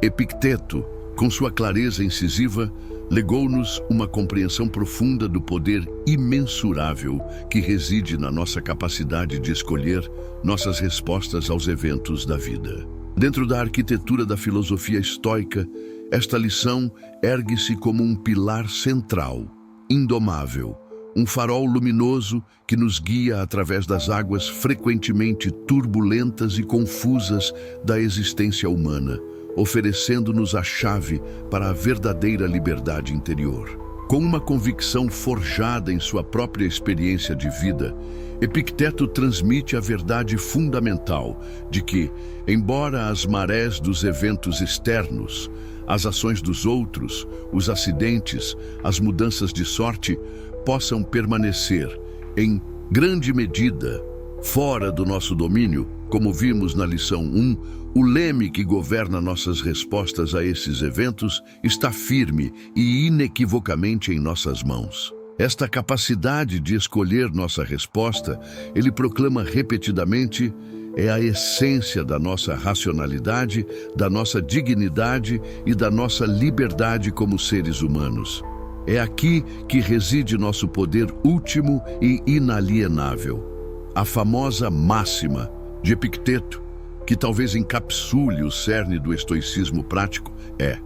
Epicteto, com sua clareza incisiva, legou-nos uma compreensão profunda do poder imensurável que reside na nossa capacidade de escolher nossas respostas aos eventos da vida. Dentro da arquitetura da filosofia estoica, esta lição ergue-se como um pilar central, indomável, um farol luminoso que nos guia através das águas frequentemente turbulentas e confusas da existência humana, oferecendo-nos a chave para a verdadeira liberdade interior. Com uma convicção forjada em sua própria experiência de vida, Epicteto transmite a verdade fundamental de que, embora as marés dos eventos externos, as ações dos outros, os acidentes, as mudanças de sorte, possam permanecer, em grande medida, fora do nosso domínio, como vimos na lição 1, o leme que governa nossas respostas a esses eventos está firme e inequivocamente em nossas mãos. Esta capacidade de escolher nossa resposta, ele proclama repetidamente, é a essência da nossa racionalidade, da nossa dignidade e da nossa liberdade como seres humanos. É aqui que reside nosso poder último e inalienável. A famosa máxima de Epicteto, que talvez encapsule o cerne do estoicismo prático, é: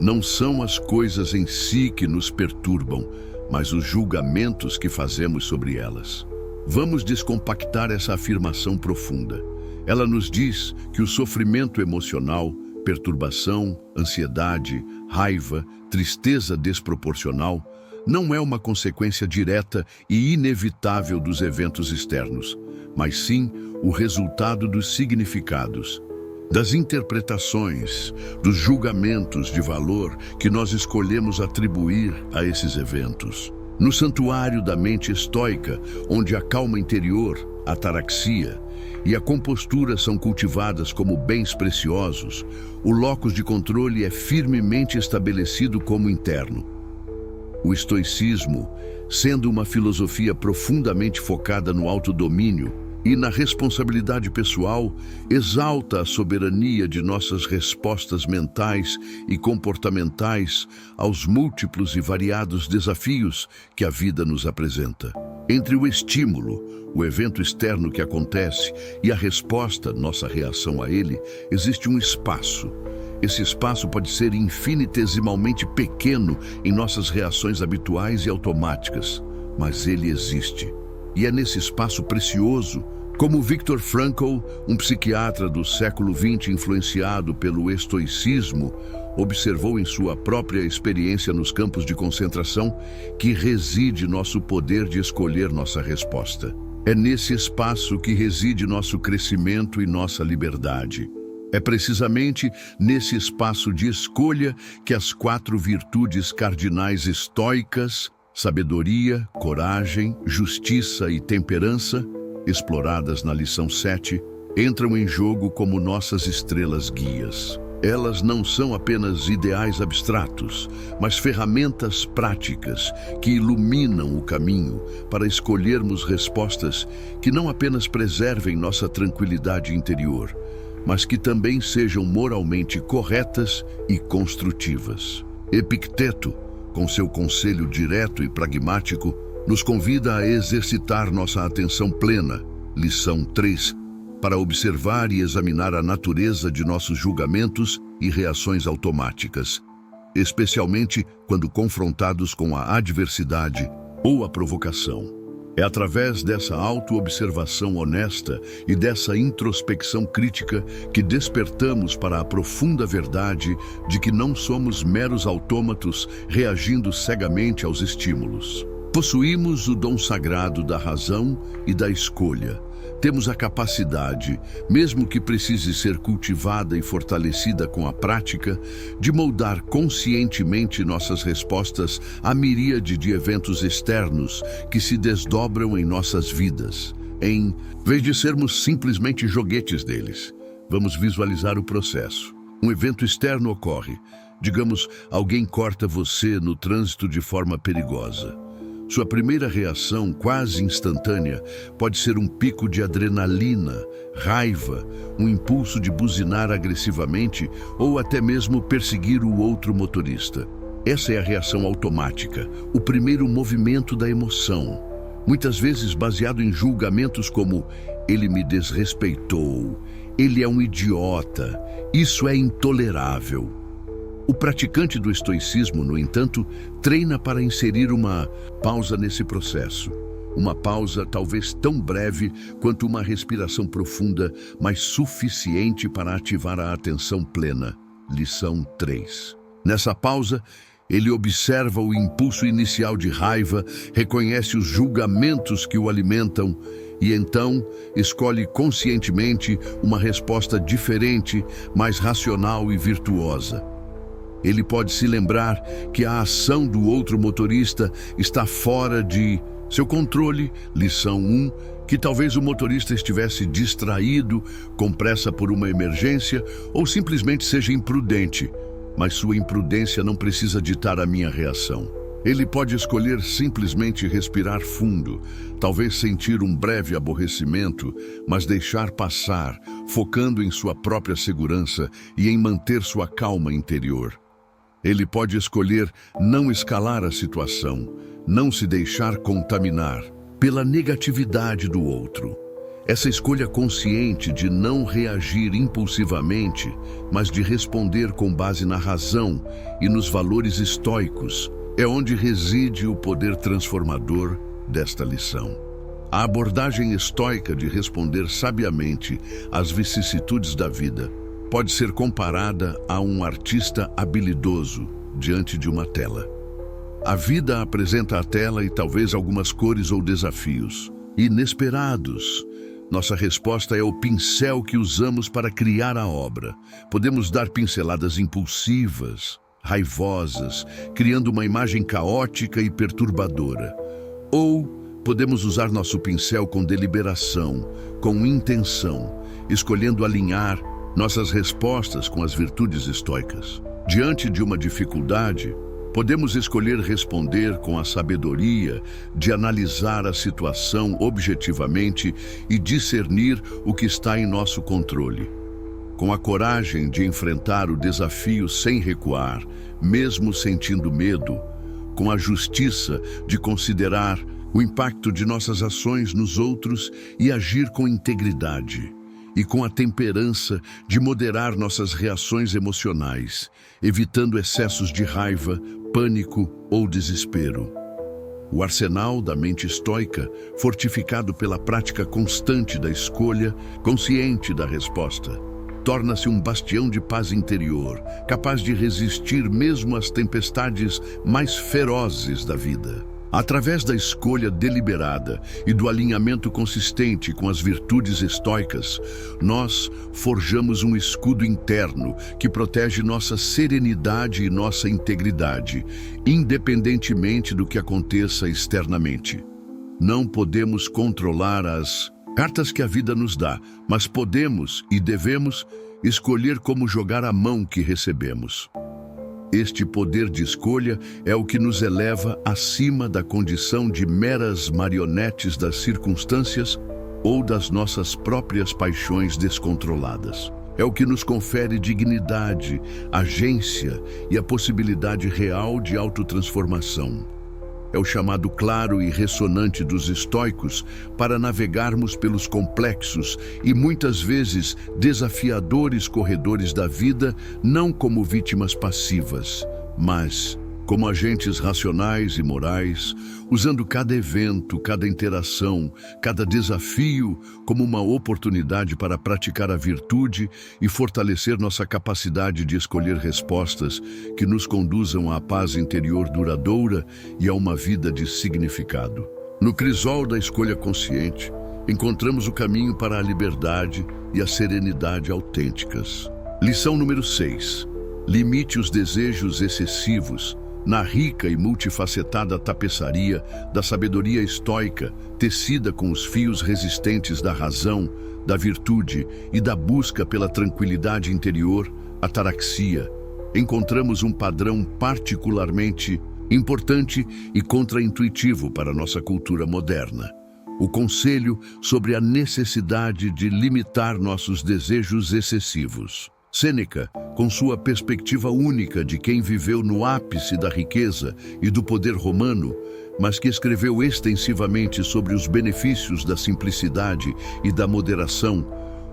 não são as coisas em si que nos perturbam, mas os julgamentos que fazemos sobre elas. Vamos descompactar essa afirmação profunda. Ela nos diz que o sofrimento emocional, perturbação, ansiedade, raiva, tristeza desproporcional, não é uma consequência direta e inevitável dos eventos externos, mas sim o resultado dos significados, das interpretações, dos julgamentos de valor que nós escolhemos atribuir a esses eventos. No santuário da mente estoica, onde a calma interior, a ataraxia e a compostura são cultivadas como bens preciosos, o locus de controle é firmemente estabelecido como interno. O estoicismo, sendo uma filosofia profundamente focada no autodomínio, E na responsabilidade pessoal, exalta a soberania de nossas respostas mentais e comportamentais aos múltiplos e variados desafios que a vida nos apresenta. Entre o estímulo, o evento externo que acontece, e a resposta, nossa reação a ele, existe um espaço. Esse espaço pode ser infinitesimalmente pequeno em nossas reações habituais e automáticas, mas ele existe. E é nesse espaço precioso, como Viktor Frankl, um psiquiatra do século XX influenciado pelo estoicismo, observou em sua própria experiência nos campos de concentração, que reside nosso poder de escolher nossa resposta. É nesse espaço que reside nosso crescimento e nossa liberdade. É precisamente nesse espaço de escolha que as 4 virtudes cardinais estoicas, sabedoria, coragem, justiça e temperança, exploradas na lição 7, entram em jogo como nossas estrelas guias. Elas não são apenas ideais abstratos, mas ferramentas práticas que iluminam o caminho para escolhermos respostas que não apenas preservem nossa tranquilidade interior, mas que também sejam moralmente corretas e construtivas. Epicteto, com seu conselho direto e pragmático, nos convida a exercitar nossa atenção plena, lição 3, para observar e examinar a natureza de nossos julgamentos e reações automáticas, especialmente quando confrontados com a adversidade ou a provocação. É através dessa autoobservação honesta e dessa introspecção crítica que despertamos para a profunda verdade de que não somos meros autômatos reagindo cegamente aos estímulos. Possuímos o dom sagrado da razão e da escolha. Temos a capacidade, mesmo que precise ser cultivada e fortalecida com a prática, de moldar conscientemente nossas respostas à miríade de eventos externos que se desdobram em nossas vidas. Em vez de sermos simplesmente joguetes deles, vamos visualizar o processo. Um evento externo ocorre. Digamos, alguém corta você no trânsito de forma perigosa. Sua primeira reação, quase instantânea, pode ser um pico de adrenalina, raiva, um impulso de buzinar agressivamente ou até mesmo perseguir o outro motorista. Essa é a reação automática, o primeiro movimento da emoção, muitas vezes baseado em julgamentos como "ele me desrespeitou", "ele é um idiota", "isso é intolerável". O praticante do estoicismo, no entanto, treina para inserir uma pausa nesse processo. Uma pausa talvez tão breve quanto uma respiração profunda, mas suficiente para ativar a atenção plena. Lição 3. Nessa pausa, ele observa o impulso inicial de raiva, reconhece os julgamentos que o alimentam e então escolhe conscientemente uma resposta diferente, mais racional e virtuosa. Ele pode se lembrar que a ação do outro motorista está fora de seu controle, lição 1, que talvez o motorista estivesse distraído, com pressa por uma emergência ou simplesmente seja imprudente, mas sua imprudência não precisa ditar a minha reação. Ele pode escolher simplesmente respirar fundo, talvez sentir um breve aborrecimento, mas deixar passar, focando em sua própria segurança e em manter sua calma interior. Ele pode escolher não escalar a situação, não se deixar contaminar pela negatividade do outro. Essa escolha consciente de não reagir impulsivamente, mas de responder com base na razão e nos valores estoicos, é onde reside o poder transformador desta lição. A abordagem estoica de responder sabiamente às vicissitudes da vida pode ser comparada a um artista habilidoso diante de uma tela. A vida apresenta a tela e talvez algumas cores ou desafios inesperados. Nossa resposta é o pincel que usamos para criar a obra. Podemos dar pinceladas impulsivas, raivosas, criando uma imagem caótica e perturbadora. Ou podemos usar nosso pincel com deliberação, com intenção, escolhendo alinhar nossas respostas com as virtudes estoicas. Diante de uma dificuldade, Podemos escolher responder com a sabedoria de analisar a situação objetivamente e discernir o que está em nosso controle. Com a coragem de enfrentar o desafio sem recuar, mesmo sentindo medo, com a justiça de considerar o impacto de nossas ações nos outros e agir com integridade, e com a temperança de moderar nossas reações emocionais, evitando excessos de raiva, pânico ou desespero. O arsenal da mente estoica, fortificado pela prática constante da escolha, consciente da resposta, torna-se um bastião de paz interior, capaz de resistir mesmo às tempestades mais ferozes da vida. Através da escolha deliberada e do alinhamento consistente com as virtudes estoicas, nós forjamos um escudo interno que protege nossa serenidade e nossa integridade, independentemente do que aconteça externamente. Não podemos controlar as cartas que a vida nos dá, mas podemos e devemos escolher como jogar a mão que recebemos. Este poder de escolha é o que nos eleva acima da condição de meras marionetes das circunstâncias ou das nossas próprias paixões descontroladas. É o que nos confere dignidade, agência e a possibilidade real de autotransformação. É o chamado claro e ressonante dos estoicos para navegarmos pelos complexos e muitas vezes desafiadores corredores da vida, não como vítimas passivas, mas como agentes racionais e morais, usando cada evento, cada interação, cada desafio como uma oportunidade para praticar a virtude e fortalecer nossa capacidade de escolher respostas que nos conduzam à paz interior duradoura e a uma vida de significado. No crisol da escolha consciente, encontramos o caminho para a liberdade e a serenidade autênticas. Lição número 6. Limite os desejos excessivos. Na rica e multifacetada tapeçaria da sabedoria estoica, tecida com os fios resistentes da razão, da virtude e da busca pela tranquilidade interior, ataraxia, encontramos um padrão particularmente importante e contraintuitivo para a nossa cultura moderna. O conselho sobre a necessidade de limitar nossos desejos excessivos. Sêneca, com sua perspectiva única de quem viveu no ápice da riqueza e do poder romano, mas que escreveu extensivamente sobre os benefícios da simplicidade e da moderação,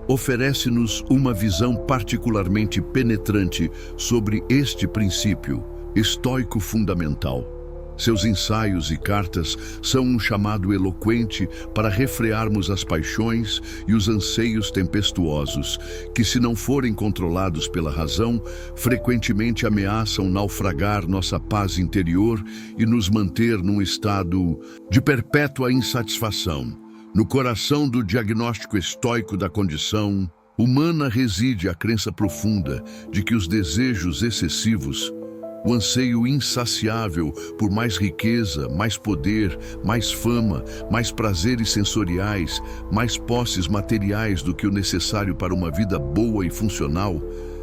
oferece-nos uma visão particularmente penetrante sobre este princípio estoico fundamental. Seus ensaios e cartas são um chamado eloquente para refrearmos as paixões e os anseios tempestuosos, que, se não forem controlados pela razão, frequentemente ameaçam naufragar nossa paz interior e nos manter num estado de perpétua insatisfação. No coração do diagnóstico estoico da condição humana reside a crença profunda de que os desejos excessivos, o anseio insaciável por mais riqueza, mais poder, mais fama, mais prazeres sensoriais, mais posses materiais do que o necessário para uma vida boa e funcional,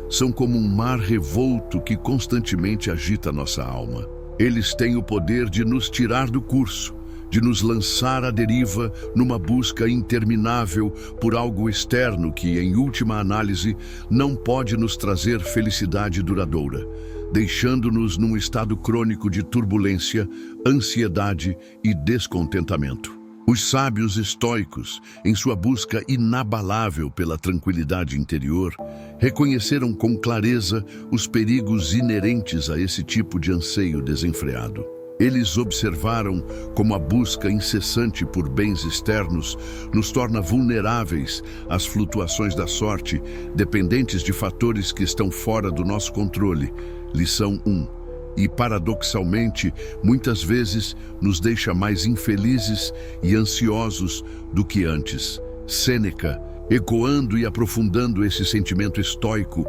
são como um mar revolto que constantemente agita nossa alma. Eles têm o poder de nos tirar do curso, de nos lançar à deriva numa busca interminável por algo externo que, em última análise, não pode nos trazer felicidade duradoura, deixando-nos num estado crônico de turbulência, ansiedade e descontentamento. Os sábios estoicos, em sua busca inabalável pela tranquilidade interior, reconheceram com clareza os perigos inerentes a esse tipo de anseio desenfreado. Eles observaram como a busca incessante por bens externos nos torna vulneráveis às flutuações da sorte, dependentes de fatores que estão fora do nosso controle. Lição 1. E, paradoxalmente, muitas vezes nos deixa mais infelizes e ansiosos do que antes. Sêneca, ecoando e aprofundando esse sentimento estoico,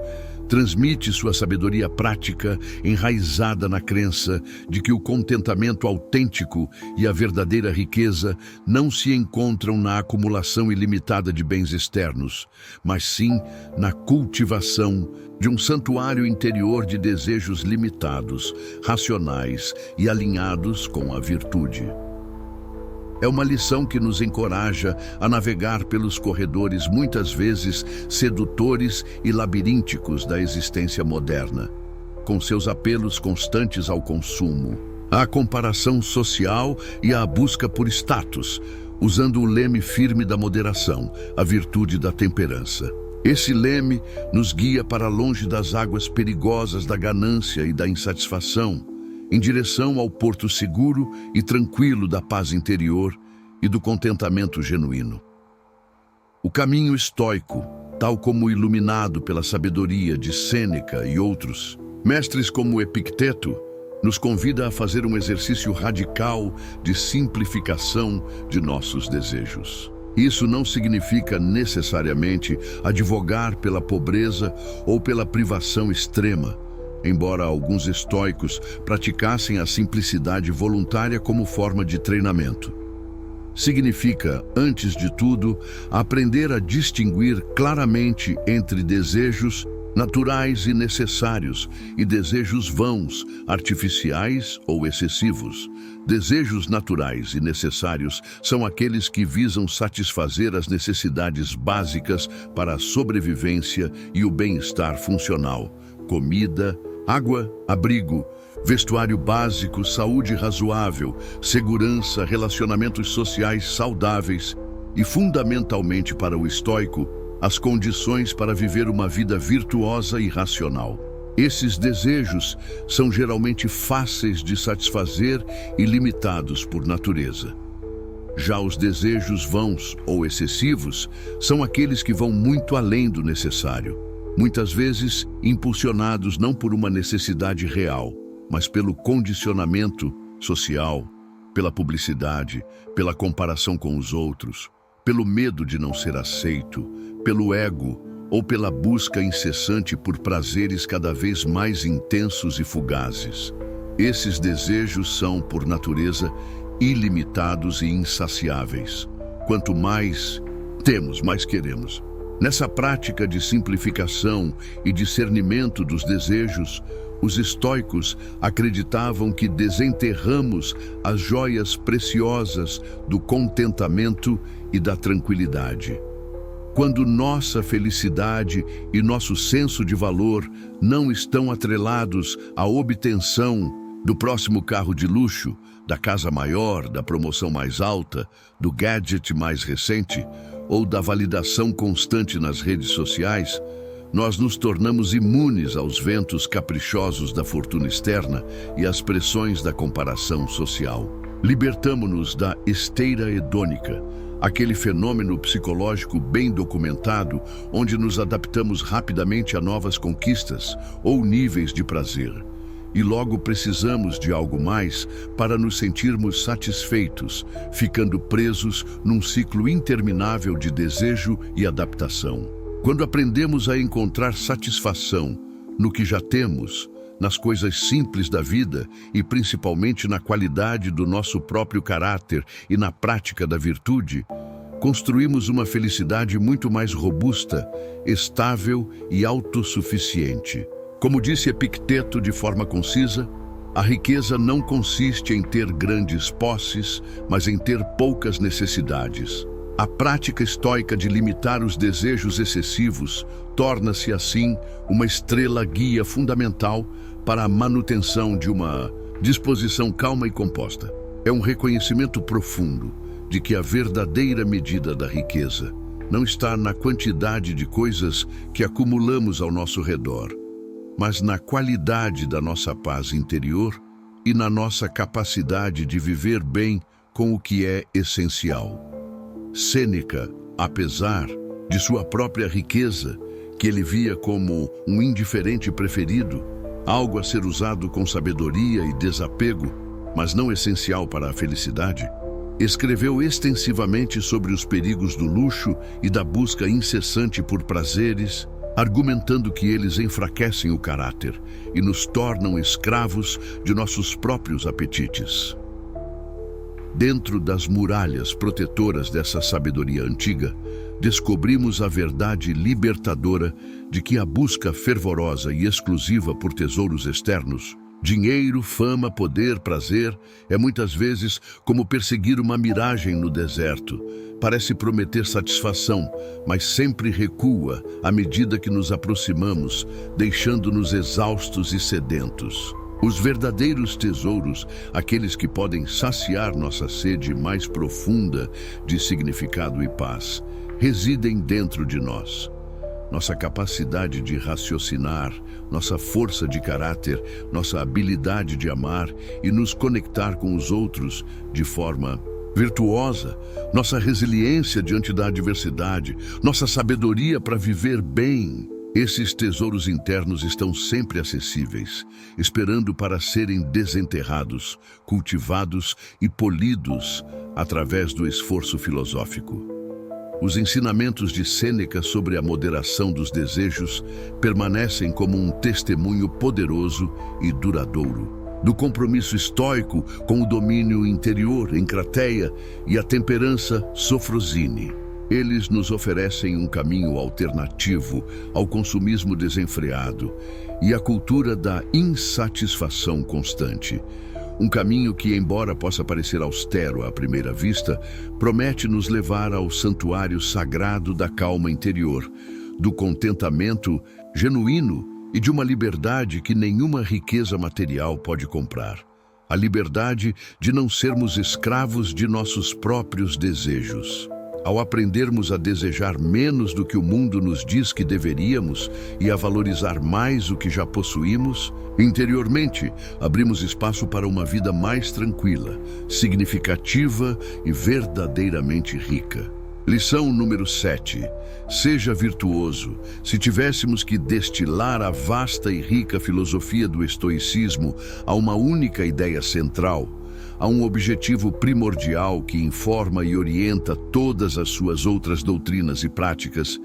Transmite sua sabedoria prática, enraizada na crença de que o contentamento autêntico e a verdadeira riqueza não se encontram na acumulação ilimitada de bens externos, mas sim na cultivação de um santuário interior de desejos limitados, racionais e alinhados com a virtude. É uma lição que nos encoraja a navegar pelos corredores muitas vezes sedutores e labirínticos da existência moderna, com seus apelos constantes ao consumo, à comparação social e à busca por status, usando o leme firme da moderação, a virtude da temperança. Esse leme nos guia para longe das águas perigosas da ganância e da insatisfação, em direção ao porto seguro e tranquilo da paz interior e do contentamento genuíno. O caminho estoico, tal como iluminado pela sabedoria de Sêneca e outros, mestres como Epicteto, nos convida a fazer um exercício radical de simplificação de nossos desejos. Isso não significa necessariamente advogar pela pobreza ou pela privação extrema, embora alguns estoicos praticassem a simplicidade voluntária como forma de treinamento. Significa, antes de tudo, aprender a distinguir claramente entre desejos naturais e necessários e desejos vãos, artificiais ou excessivos. Desejos naturais e necessários são aqueles que visam satisfazer as necessidades básicas para a sobrevivência e o bem-estar funcional: comida, água, abrigo, vestuário básico, saúde razoável, segurança, relacionamentos sociais saudáveis e, fundamentalmente para o estoico, as condições para viver uma vida virtuosa e racional. Esses desejos são geralmente fáceis de satisfazer e limitados por natureza. Já os desejos vãos ou excessivos são aqueles que vão muito além do necessário, muitas vezes impulsionados não por uma necessidade real, mas pelo condicionamento social, pela publicidade, pela comparação com os outros, pelo medo de não ser aceito, pelo ego ou pela busca incessante por prazeres cada vez mais intensos e fugazes. Esses desejos são, por natureza, ilimitados e insaciáveis. Quanto mais temos, mais queremos. Nessa prática de simplificação e discernimento dos desejos, os estoicos acreditavam que desenterramos as joias preciosas do contentamento e da tranquilidade. Quando nossa felicidade e nosso senso de valor não estão atrelados à obtenção do próximo carro de luxo, da casa maior, da promoção mais alta, do gadget mais recente ou da validação constante nas redes sociais, nós nos tornamos imunes aos ventos caprichosos da fortuna externa e às pressões da comparação social. Libertamo-nos da esteira hedônica, aquele fenômeno psicológico bem documentado onde nos adaptamos rapidamente a novas conquistas ou níveis de prazer. E logo precisamos de algo mais para nos sentirmos satisfeitos, ficando presos num ciclo interminável de desejo e adaptação. Quando aprendemos a encontrar satisfação no que já temos, nas coisas simples da vida e principalmente na qualidade do nosso próprio caráter e na prática da virtude, construímos uma felicidade muito mais robusta, estável e autossuficiente. Como disse Epicteto de forma concisa, a riqueza não consiste em ter grandes posses, mas em ter poucas necessidades. A prática estoica de limitar os desejos excessivos torna-se, assim, uma estrela guia fundamental para a manutenção de uma disposição calma e composta. É um reconhecimento profundo de que a verdadeira medida da riqueza não está na quantidade de coisas que acumulamos ao nosso redor, mas na qualidade da nossa paz interior e na nossa capacidade de viver bem com o que é essencial. Sêneca, apesar de sua própria riqueza, que ele via como um indiferente preferido, algo a ser usado com sabedoria e desapego, mas não essencial para a felicidade, escreveu extensivamente sobre os perigos do luxo e da busca incessante por prazeres, argumentando que eles enfraquecem o caráter e nos tornam escravos de nossos próprios apetites. Dentro das muralhas protetoras dessa sabedoria antiga, descobrimos a verdade libertadora de que a busca fervorosa e exclusiva por tesouros externos, dinheiro, fama, poder, prazer, é muitas vezes como perseguir uma miragem no deserto. Parece prometer satisfação, mas sempre recua à medida que nos aproximamos, deixando-nos exaustos e sedentos. Os verdadeiros tesouros, aqueles que podem saciar nossa sede mais profunda de significado e paz, residem dentro de nós. Nossa capacidade de raciocinar, nossa força de caráter, nossa habilidade de amar e nos conectar com os outros de forma virtuosa, nossa resiliência diante da adversidade, nossa sabedoria para viver bem. Esses tesouros internos estão sempre acessíveis, esperando para serem desenterrados, cultivados e polidos através do esforço filosófico. Os ensinamentos de Sêneca sobre a moderação dos desejos permanecem como um testemunho poderoso e duradouro do compromisso estoico com o domínio interior, encrateia, e a temperança, sofrosine. Eles nos oferecem um caminho alternativo ao consumismo desenfreado e à cultura da insatisfação constante. Um caminho que, embora possa parecer austero à primeira vista, promete nos levar ao santuário sagrado da calma interior, do contentamento genuíno e de uma liberdade que nenhuma riqueza material pode comprar. A liberdade de não sermos escravos de nossos próprios desejos. Ao aprendermos a desejar menos do que o mundo nos diz que deveríamos e a valorizar mais o que já possuímos, interiormente abrimos espaço para uma vida mais tranquila, significativa e verdadeiramente rica. Lição número 7. Seja virtuoso. Se tivéssemos que destilar a vasta e rica filosofia do estoicismo a uma única ideia central, há um objetivo primordial que informa e orienta todas as suas outras doutrinas e práticas.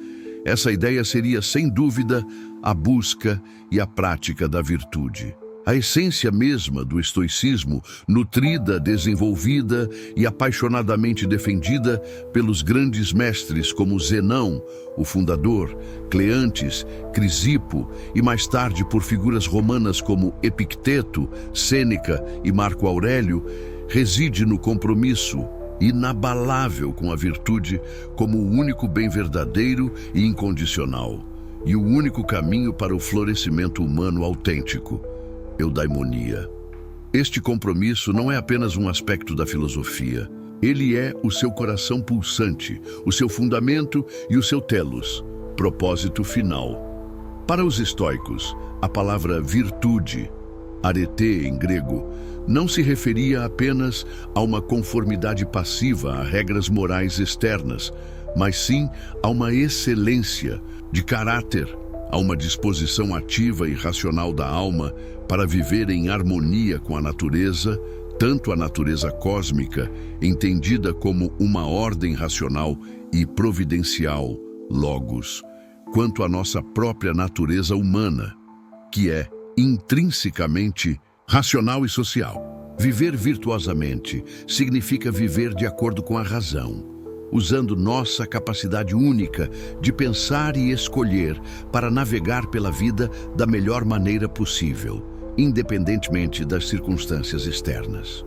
Essa ideia seria, sem dúvida, a busca e a prática da virtude. A essência mesma do estoicismo, nutrida, desenvolvida e apaixonadamente defendida pelos grandes mestres como Zenão, o fundador, Cleantes, Crisipo e mais tarde por figuras romanas como Epicteto, Sêneca e Marco Aurélio, reside no compromisso inabalável com a virtude como o único bem verdadeiro e incondicional, e o único caminho para o florescimento humano autêntico. Eudaimonia. Este compromisso não é apenas um aspecto da filosofia. Ele é o seu coração pulsante, o seu fundamento e o seu telos, propósito final. Para os estoicos, a palavra virtude, arete em grego, não se referia apenas a uma conformidade passiva a regras morais externas, mas sim a uma excelência de caráter, a uma disposição ativa e racional da alma para viver em harmonia com a natureza, tanto a natureza cósmica, entendida como uma ordem racional e providencial, logos, quanto a nossa própria natureza humana, que é intrinsecamente racional e social. Viver virtuosamente significa viver de acordo com a razão, usando nossa capacidade única de pensar e escolher para navegar pela vida da melhor maneira possível, independentemente das circunstâncias externas.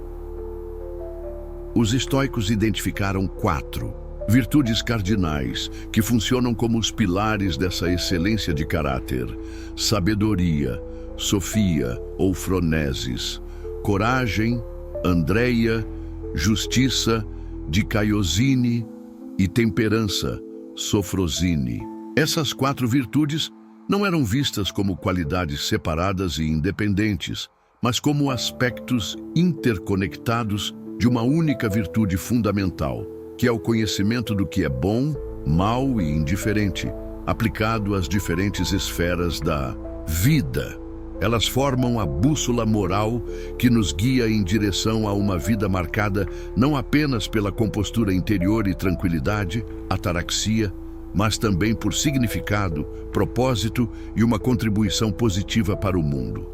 Os estoicos identificaram 4 virtudes cardinais que funcionam como os pilares dessa excelência de caráter: sabedoria, sofia ou phronesis, coragem, andreia, justiça, dikaiosine e temperança, sofrosine. Essas 4 virtudes não eram vistas como qualidades separadas e independentes, mas como aspectos interconectados de uma única virtude fundamental, que é o conhecimento do que é bom, mal e indiferente, aplicado às diferentes esferas da vida. Elas formam a bússola moral que nos guia em direção a uma vida marcada não apenas pela compostura interior e tranquilidade, ataraxia, mas também por significado, propósito e uma contribuição positiva para o mundo.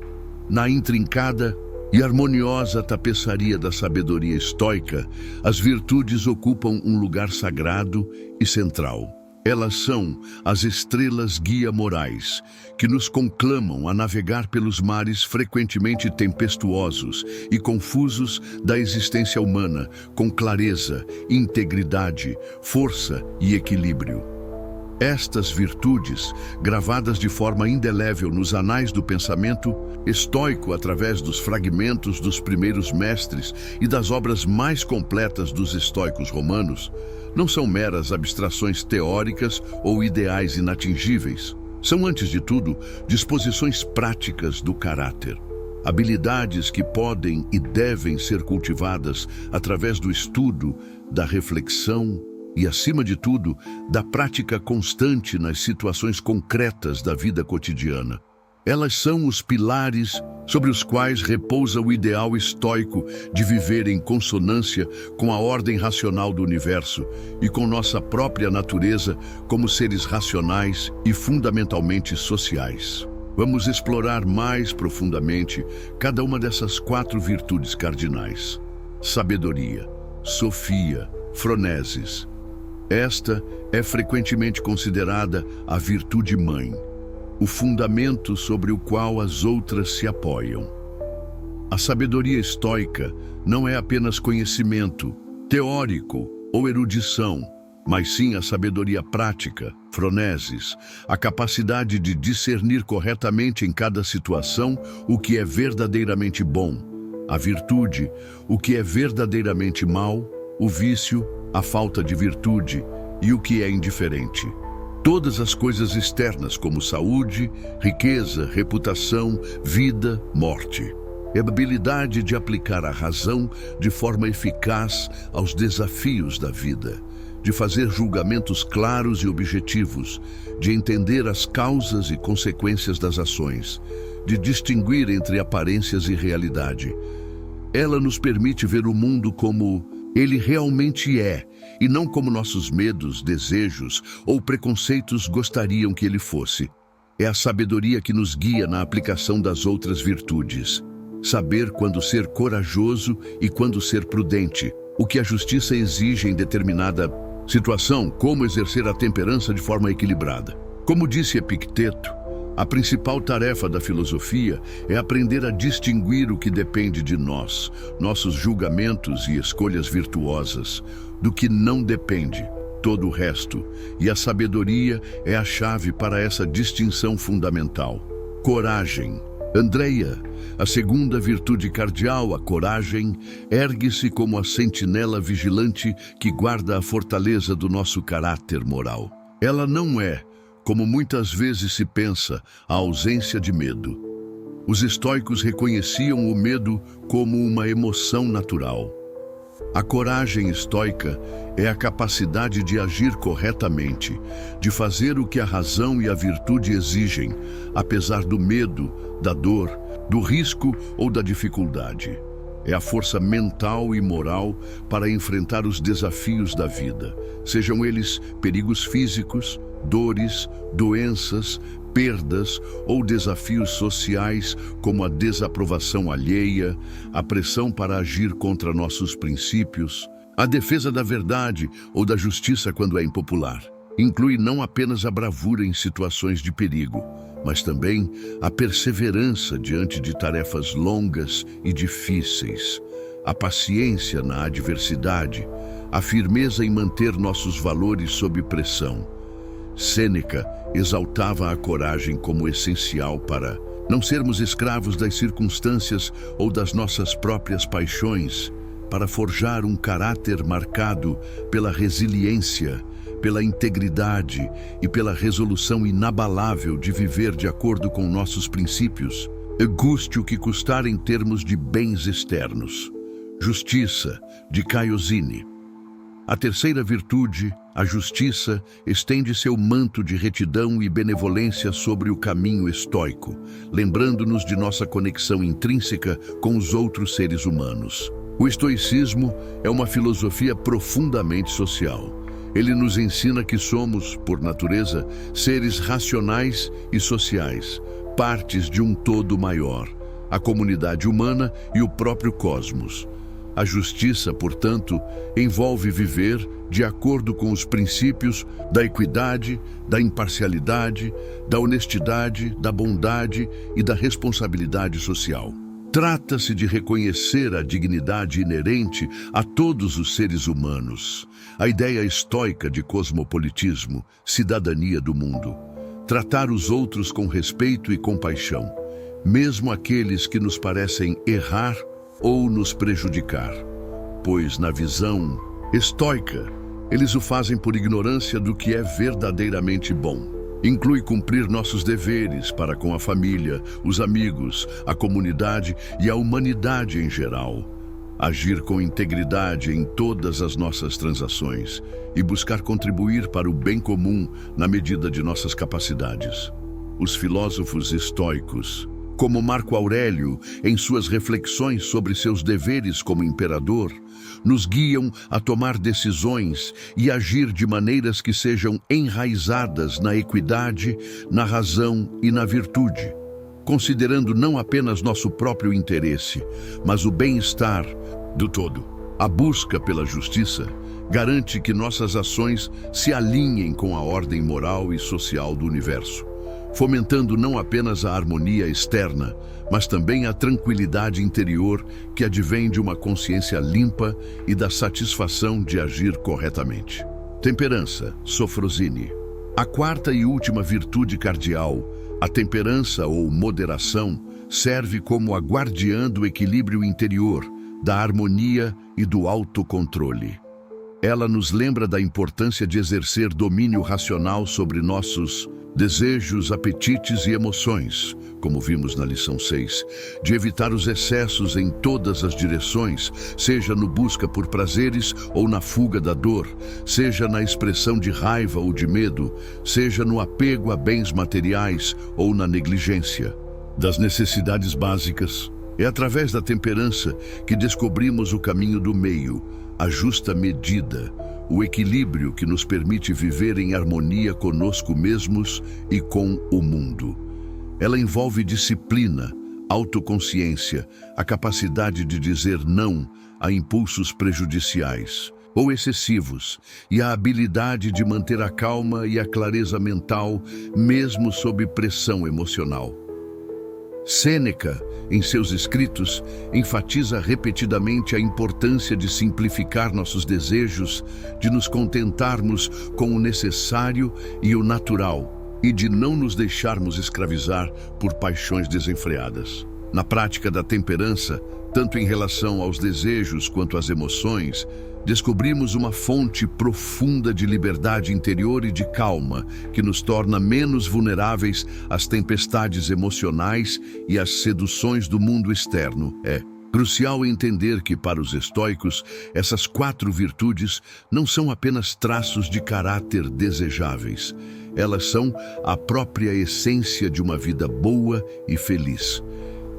Na intrincada e harmoniosa tapeçaria da sabedoria estoica, as virtudes ocupam um lugar sagrado e central. Elas são as estrelas guia morais, que nos conclamam a navegar pelos mares frequentemente tempestuosos e confusos da existência humana, com clareza, integridade, força e equilíbrio. Estas virtudes, gravadas de forma indelével nos anais do pensamento estoico através dos fragmentos dos primeiros mestres e das obras mais completas dos estoicos romanos, não são meras abstrações teóricas ou ideais inatingíveis. São, antes de tudo, disposições práticas do caráter. Habilidades que podem e devem ser cultivadas através do estudo, da reflexão e, acima de tudo, da prática constante nas situações concretas da vida cotidiana. Elas são os pilares sobre os quais repousa o ideal estoico de viver em consonância com a ordem racional do universo e com nossa própria natureza como seres racionais e fundamentalmente sociais. Vamos explorar mais profundamente cada uma dessas 4 virtudes cardinais. Sabedoria, sofia, fronesis. Esta é frequentemente considerada a virtude mãe, o fundamento sobre o qual as outras se apoiam. A sabedoria estoica não é apenas conhecimento teórico ou erudição, mas sim a sabedoria prática, fronesis, a capacidade de discernir corretamente em cada situação o que é verdadeiramente bom, a virtude, o que é verdadeiramente mal, o vício, a falta de virtude e o que é indiferente. Todas as coisas externas, como saúde, riqueza, reputação, vida, morte. É a habilidade de aplicar a razão de forma eficaz aos desafios da vida, de fazer julgamentos claros e objetivos, de entender as causas e consequências das ações, de distinguir entre aparências e realidade. Ela nos permite ver o mundo como ele realmente é, e não como nossos medos, desejos ou preconceitos gostariam que ele fosse. É a sabedoria que nos guia na aplicação das outras virtudes. Saber quando ser corajoso e quando ser prudente, o que a justiça exige em determinada situação, como exercer a temperança de forma equilibrada. Como disse Epicteto, a principal tarefa da filosofia é aprender a distinguir o que depende de nós, nossos julgamentos e escolhas virtuosas, do que não depende, todo o resto, e a sabedoria é a chave para essa distinção fundamental. Coragem. Andreia, a segunda virtude cardeal, a coragem, ergue-se como a sentinela vigilante que guarda a fortaleza do nosso caráter moral. Ela não é, como muitas vezes se pensa, a ausência de medo. Os estoicos reconheciam o medo como uma emoção natural. A coragem estoica é a capacidade de agir corretamente, de fazer o que a razão e a virtude exigem, apesar do medo, da dor, do risco ou da dificuldade. É a força mental e moral para enfrentar os desafios da vida, sejam eles perigos físicos, dores, doenças, perdas ou desafios sociais como a desaprovação alheia, a pressão para agir contra nossos princípios, a defesa da verdade ou da justiça quando é impopular. Inclui não apenas a bravura em situações de perigo, mas também a perseverança diante de tarefas longas e difíceis, a paciência na adversidade, a firmeza em manter nossos valores sob pressão. Sêneca exaltava a coragem como essencial para não sermos escravos das circunstâncias ou das nossas próprias paixões, para forjar um caráter marcado pela resiliência, pela integridade e pela resolução inabalável de viver de acordo com nossos princípios, custe o que custar em termos de bens externos. Justiça, de Caio Zini. A terceira virtude, a justiça, estende seu manto de retidão e benevolência sobre o caminho estoico, lembrando-nos de nossa conexão intrínseca com os outros seres humanos. O estoicismo é uma filosofia profundamente social. Ele nos ensina que somos, por natureza, seres racionais e sociais, partes de um todo maior, a comunidade humana e o próprio cosmos. A justiça, portanto, envolve viver de acordo com os princípios da equidade, da imparcialidade, da honestidade, da bondade e da responsabilidade social. Trata-se de reconhecer a dignidade inerente a todos os seres humanos, a ideia estoica de cosmopolitismo, cidadania do mundo. Tratar os outros com respeito e compaixão, mesmo aqueles que nos parecem errar ou nos prejudicar, pois na visão estoica, eles o fazem por ignorância do que é verdadeiramente bom. Inclui cumprir nossos deveres para com a família, os amigos, a comunidade e a humanidade em geral. Agir com integridade em todas as nossas transações e buscar contribuir para o bem comum na medida de nossas capacidades. Os filósofos estoicos, como Marco Aurélio, em suas reflexões sobre seus deveres como imperador, nos guiam a tomar decisões e agir de maneiras que sejam enraizadas na equidade, na razão e na virtude, considerando não apenas nosso próprio interesse, mas o bem-estar do todo. A busca pela justiça garante que nossas ações se alinhem com a ordem moral e social do universo, fomentando não apenas a harmonia externa, mas também a tranquilidade interior que advém de uma consciência limpa e da satisfação de agir corretamente. Temperança, sofrosine. A quarta e última virtude cardeal, a temperança ou moderação, serve como a guardiã do equilíbrio interior, da harmonia e do autocontrole. Ela nos lembra da importância de exercer domínio racional sobre nossos desejos, apetites e emoções, como vimos na lição 6, de evitar os excessos em todas as direções, seja no busca por prazeres ou na fuga da dor, seja na expressão de raiva ou de medo, seja no apego a bens materiais ou na negligência das necessidades básicas. É através da temperança que descobrimos o caminho do meio, a justa medida, o equilíbrio que nos permite viver em harmonia conosco mesmos e com o mundo. Ela envolve disciplina, autoconsciência, a capacidade de dizer não a impulsos prejudiciais ou excessivos e a habilidade de manter a calma e a clareza mental, mesmo sob pressão emocional. Sêneca, em seus escritos, enfatiza repetidamente a importância de simplificar nossos desejos, de nos contentarmos com o necessário e o natural e de não nos deixarmos escravizar por paixões desenfreadas. Na prática da temperança, tanto em relação aos desejos quanto às emoções, descobrimos uma fonte profunda de liberdade interior e de calma que nos torna menos vulneráveis às tempestades emocionais e às seduções do mundo externo. É crucial entender que, para os estoicos, essas 4 virtudes não são apenas traços de caráter desejáveis. Elas são a própria essência de uma vida boa e feliz.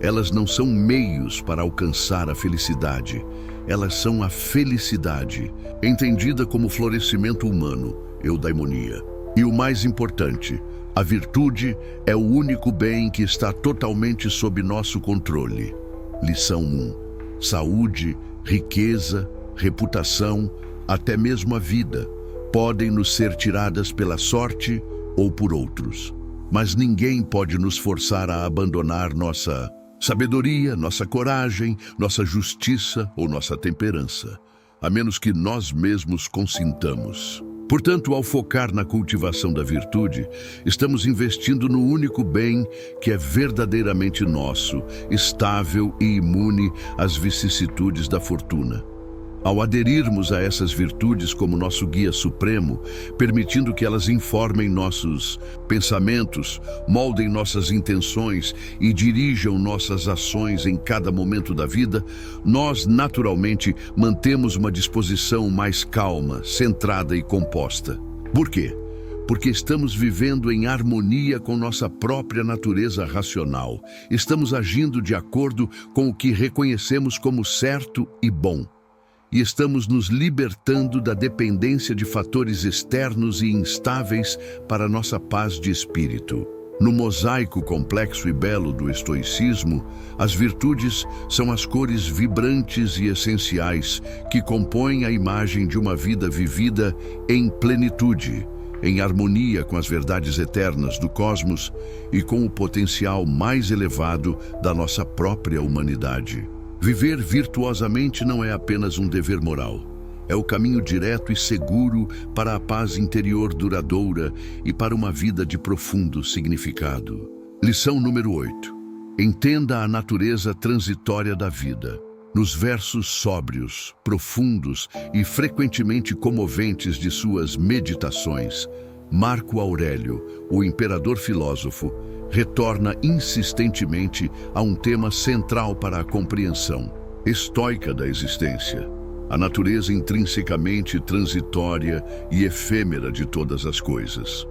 Elas não são meios para alcançar a felicidade. Elas são a felicidade, entendida como florescimento humano, eudaimonia. E o mais importante, a virtude é o único bem que está totalmente sob nosso controle. Lição 1. Saúde, riqueza, reputação, até mesmo a vida, podem nos ser tiradas pela sorte ou por outros. Mas ninguém pode nos forçar a abandonar nossa sabedoria, nossa coragem, nossa justiça ou nossa temperança, a menos que nós mesmos consintamos. Portanto, ao focar na cultivação da virtude, estamos investindo no único bem que é verdadeiramente nosso, estável e imune às vicissitudes da fortuna. Ao aderirmos a essas virtudes como nosso guia supremo, permitindo que elas informem nossos pensamentos, moldem nossas intenções e dirijam nossas ações em cada momento da vida, nós naturalmente mantemos uma disposição mais calma, centrada e composta. Por quê? Porque estamos vivendo em harmonia com nossa própria natureza racional. Estamos agindo de acordo com o que reconhecemos como certo e bom. e estamos nos libertando da dependência de fatores externos e instáveis para nossa paz de espírito. No mosaico complexo e belo do estoicismo, as virtudes são as cores vibrantes e essenciais que compõem a imagem de uma vida vivida em plenitude, em harmonia com as verdades eternas do cosmos e com o potencial mais elevado da nossa própria humanidade. Viver virtuosamente não é apenas um dever moral. É o caminho direto e seguro para a paz interior duradoura e para uma vida de profundo significado. Lição número 8. Entenda a natureza transitória da vida. Nos versos sóbrios, profundos e frequentemente comoventes de suas meditações, Marco Aurélio, o imperador filósofo, retorna insistentemente a um tema central para a compreensão estoica da existência: a natureza intrinsecamente transitória e efêmera de todas as coisas.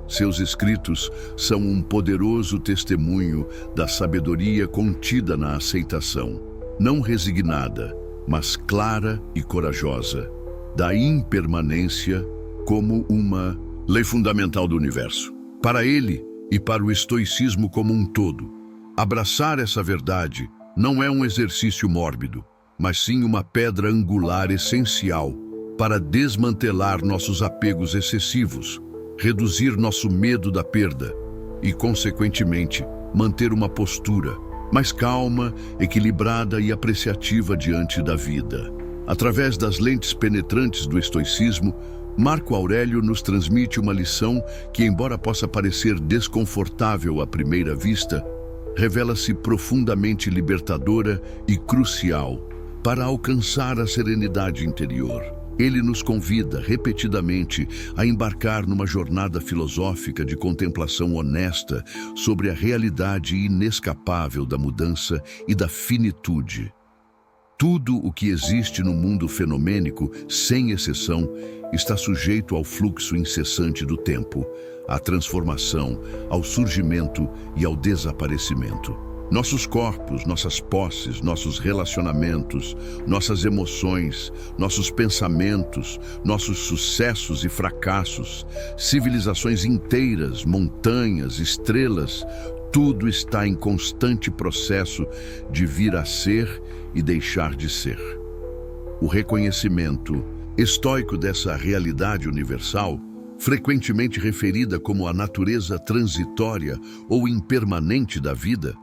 Seus escritos são um poderoso testemunho da sabedoria contida na aceitação, não resignada, mas clara e corajosa, da impermanência como uma lei fundamental do universo. Para ele e para o estoicismo como um todo, abraçar essa verdade não é um exercício mórbido, mas sim uma pedra angular essencial para desmantelar nossos apegos excessivos, reduzir nosso medo da perda e, consequentemente, manter uma postura mais calma, equilibrada e apreciativa diante da vida. Através das lentes penetrantes do estoicismo, Marco Aurélio nos transmite uma lição que, embora possa parecer desconfortável à primeira vista, revela-se profundamente libertadora e crucial para alcançar a serenidade interior. Ele nos convida repetidamente a embarcar numa jornada filosófica de contemplação honesta sobre a realidade inescapável da mudança e da finitude. Tudo o que existe no mundo fenomênico, sem exceção, está sujeito ao fluxo incessante do tempo, à transformação, ao surgimento e ao desaparecimento. Nossos corpos, nossas posses, nossos relacionamentos, nossas emoções, nossos pensamentos, nossos sucessos e fracassos, civilizações inteiras, montanhas, estrelas, tudo está em constante processo de vir a ser e deixar de ser. O reconhecimento estoico dessa realidade universal, frequentemente referida como a natureza transitória ou impermanente da vida,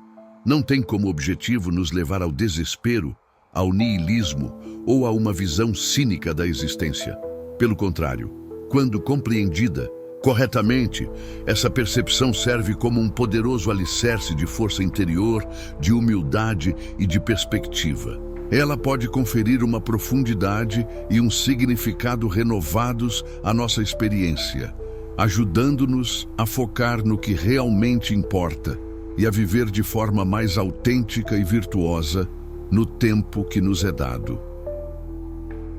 não tem como objetivo nos levar ao desespero, ao niilismo ou a uma visão cínica da existência. Pelo contrário, quando compreendida corretamente, essa percepção serve como um poderoso alicerce de força interior, de humildade e de perspectiva. Ela pode conferir uma profundidade e um significado renovados à nossa experiência, ajudando-nos a focar no que realmente importa e a viver de forma mais autêntica e virtuosa no tempo que nos é dado.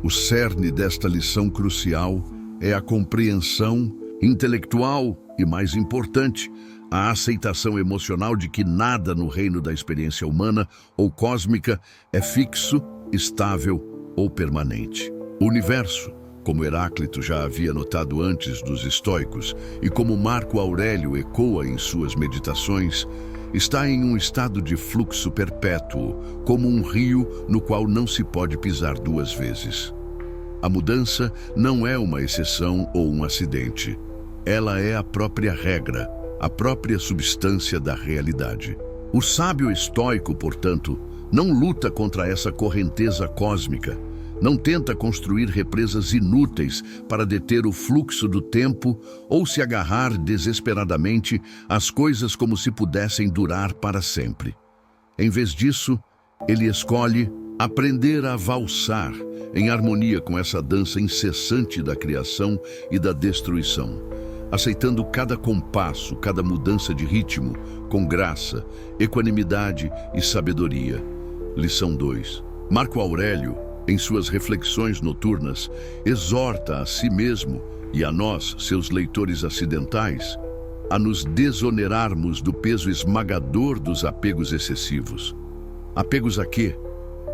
O cerne desta lição crucial é a compreensão intelectual e, mais importante, a aceitação emocional de que nada no reino da experiência humana ou cósmica é fixo, estável ou permanente. O universo, como Heráclito já havia notado antes dos estoicos e como Marco Aurélio ecoa em suas meditações, está em um estado de fluxo perpétuo, como um rio no qual não se pode pisar duas vezes. A mudança não é uma exceção ou um acidente. Ela é a própria regra, a própria substância da realidade. O sábio estoico, portanto, não luta contra essa correnteza cósmica, não tenta construir represas inúteis para deter o fluxo do tempo ou se agarrar desesperadamente às coisas como se pudessem durar para sempre. Em vez disso, ele escolhe aprender a valsar em harmonia com essa dança incessante da criação e da destruição, aceitando cada compasso, cada mudança de ritmo, com graça, equanimidade e sabedoria. Lição 2. Marco Aurélio, em suas reflexões noturnas, exorta a si mesmo e a nós, seus leitores acidentais, a nos desonerarmos do peso esmagador dos apegos excessivos. Apegos a quê?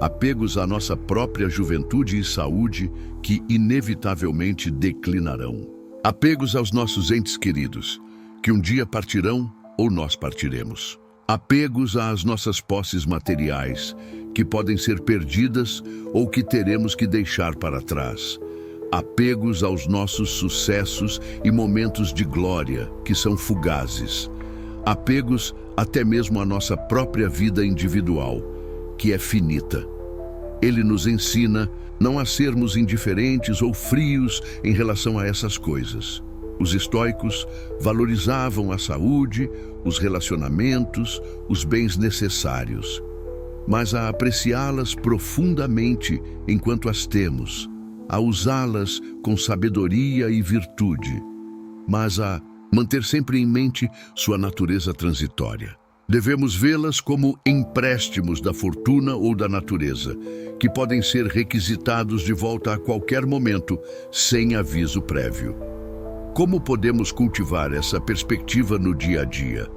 apegos à nossa própria juventude e saúde que inevitavelmente declinarão. Apegos aos nossos entes queridos, que um dia partirão ou nós partiremos. Apegos às nossas posses materiais, que podem ser perdidas ou que teremos que deixar para trás. Apegos aos nossos sucessos e momentos de glória, que são fugazes. Apegos até mesmo à nossa própria vida individual, que é finita. Ele nos ensina não a sermos indiferentes ou frios em relação a essas coisas. Os estoicos valorizavam a saúde, os relacionamentos, os bens necessários, mas a apreciá-las profundamente enquanto as temos, a usá-las com sabedoria e virtude, mas a manter sempre em mente sua natureza transitória. Devemos vê-las como empréstimos da fortuna ou da natureza, que podem ser requisitados de volta a qualquer momento, sem aviso prévio. Como podemos cultivar essa perspectiva no dia a dia?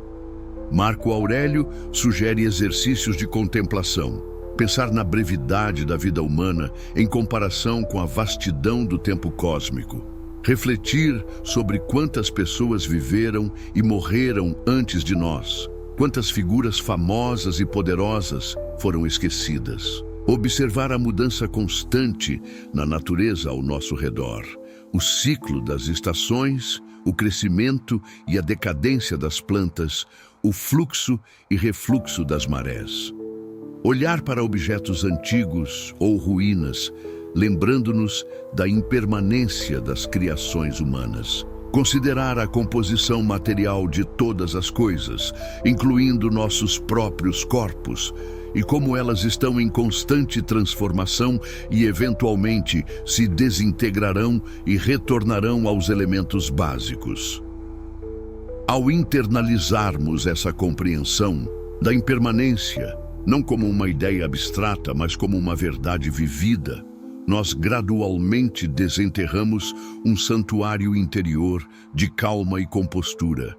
Marco Aurélio sugere exercícios de contemplação. Pensar na brevidade da vida humana em comparação com a vastidão do tempo cósmico. Refletir sobre quantas pessoas viveram e morreram antes de nós. Quantas figuras famosas e poderosas foram esquecidas. Observar a mudança constante na natureza ao nosso redor. O ciclo das estações, o crescimento e a decadência das plantas, o fluxo e refluxo das marés. Olhar para objetos antigos ou ruínas, lembrando-nos da impermanência das criações humanas. Considerar a composição material de todas as coisas, incluindo nossos próprios corpos, e como elas estão em constante transformação e eventualmente se desintegrarão e retornarão aos elementos básicos. Ao internalizarmos essa compreensão da impermanência, não como uma ideia abstrata, mas como uma verdade vivida, nós gradualmente desenterramos um santuário interior de calma e compostura,